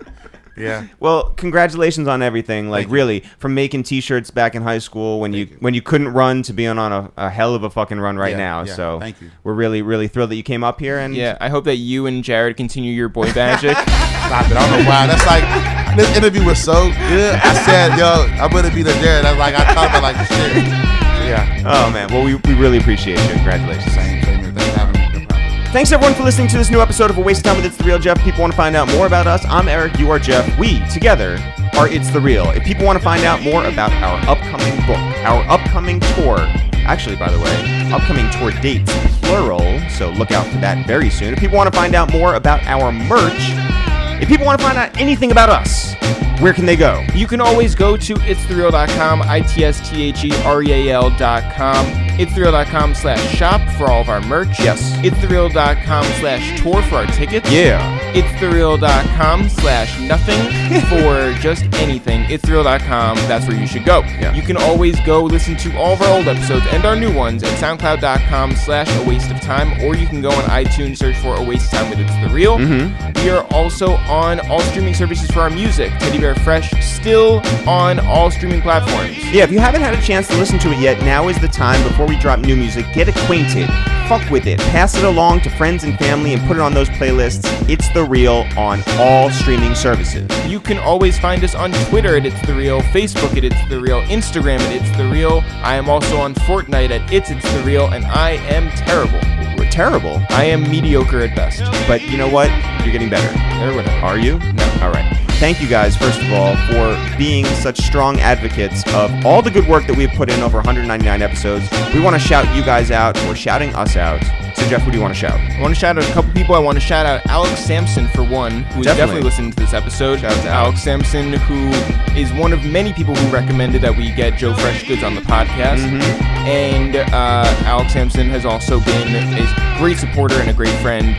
Yeah. Well, congratulations on everything. Like, really, from making T-shirts back in high school when you couldn't run to being on a hell of a fucking run right now. Yeah, so thank you. We're really, really thrilled that you came up here. And Yeah, I hope that you and Jared continue your boy magic. Stop it. I don't know why. That's like This interview was so good. I said, yo, I'm gonna be the Jared. I was like, I thought about like the shit. Yeah. Oh man. Well, we really appreciate you. Congratulations. Same. Thanks for having me. No problem. Thanks everyone for listening to this new episode of A Waste of Time with It's The Real. Jeff, if people want to find out more about us, I'm Eric, you are Jeff. We, together, are It's The Real. If people want to find out more about our upcoming book, our upcoming tour, actually, by the way, upcoming tour dates, plural, so look out for that very soon. If people want to find out more about our merch, if people want to find out anything about us, where can they go? You can always go to ItsTheReal.com, ItsTheReal.com, ItsTheReal.com/shop for all of our merch. Yes. ItsTheReal.com/tour for our tickets. Yeah. ItsTheReal.com/nothing for just anything. ItsTheReal.com, that's where you should go. Yeah. You can always go listen to all of our old episodes and our new ones at SoundCloud.com/awasteoftime, or you can go on iTunes, search for A Waste of Time with It's The Real. We are also on all streaming services for our music. Teddy Bear Fresh, still on all streaming platforms. Yeah, if you haven't had a chance to listen to it yet, now is the time before we drop new music. Get acquainted. Fuck with it. Pass it along to friends and family and put it on those playlists. It's The Real on all streaming services. You can always find us on Twitter at It's The Real, Facebook at It's The Real, Instagram at It's The Real. I am also on Fortnite at It's The Real, and I am terrible. We're terrible. I am mediocre at best. But you know what? You're getting better. Are you? No. All right. Thank you guys, first of all, for being such strong advocates of all the good work that we've put in over 199 episodes. We want to shout you guys out for shouting us out. So, Jeff, who do you want to shout? I want to shout out a couple people. I want to shout out Alex Sampson, for one, who is definitely listening to this episode. Shout out to Alex Sampson, who is one of many people who recommended that we get Joe Freshgoods on the podcast. And Alex Sampson has also been a great supporter and a great friend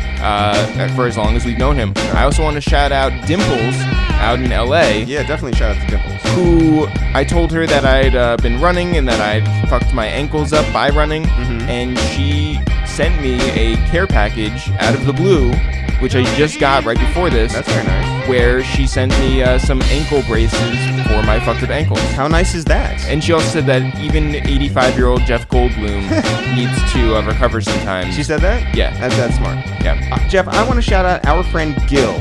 for as long as we've known him. I also want to shout out Dimples out in LA. Yeah, definitely shout out to Dimples. Who I told her that I'd been running and that I'd fucked my ankles up by running. And she sent me a care package out of the blue, which I just got right before this. That's very nice. Where she sent me some ankle braces for my fucked up ankles. How nice is that? And she also said that even 85-year-old Jeff Goldblum needs to recover sometimes. She said that? Yeah. That's smart. Yeah. Jeff, I want to shout out our friend Gil.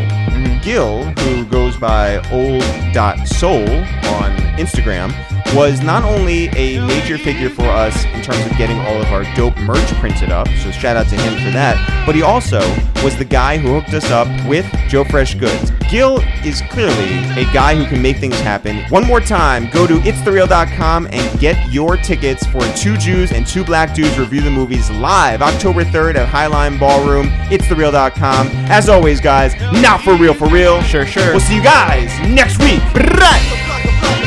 Gil, who goes by old.soul on Instagram, was not only a major figure for us in terms of getting all of our dope merch printed up, so shout out to him for that, but he also was the guy who hooked us up with Joe Freshgoods. Gil is clearly a guy who can make things happen. One more time, go to ItsTheReal.com and get your tickets for Two Jews and Two Black Dudes Review the Movies live October 3rd at Highline Ballroom. ItsTheReal.com. As always, guys, not for real, for real. Sure. We'll see you guys next week. Right.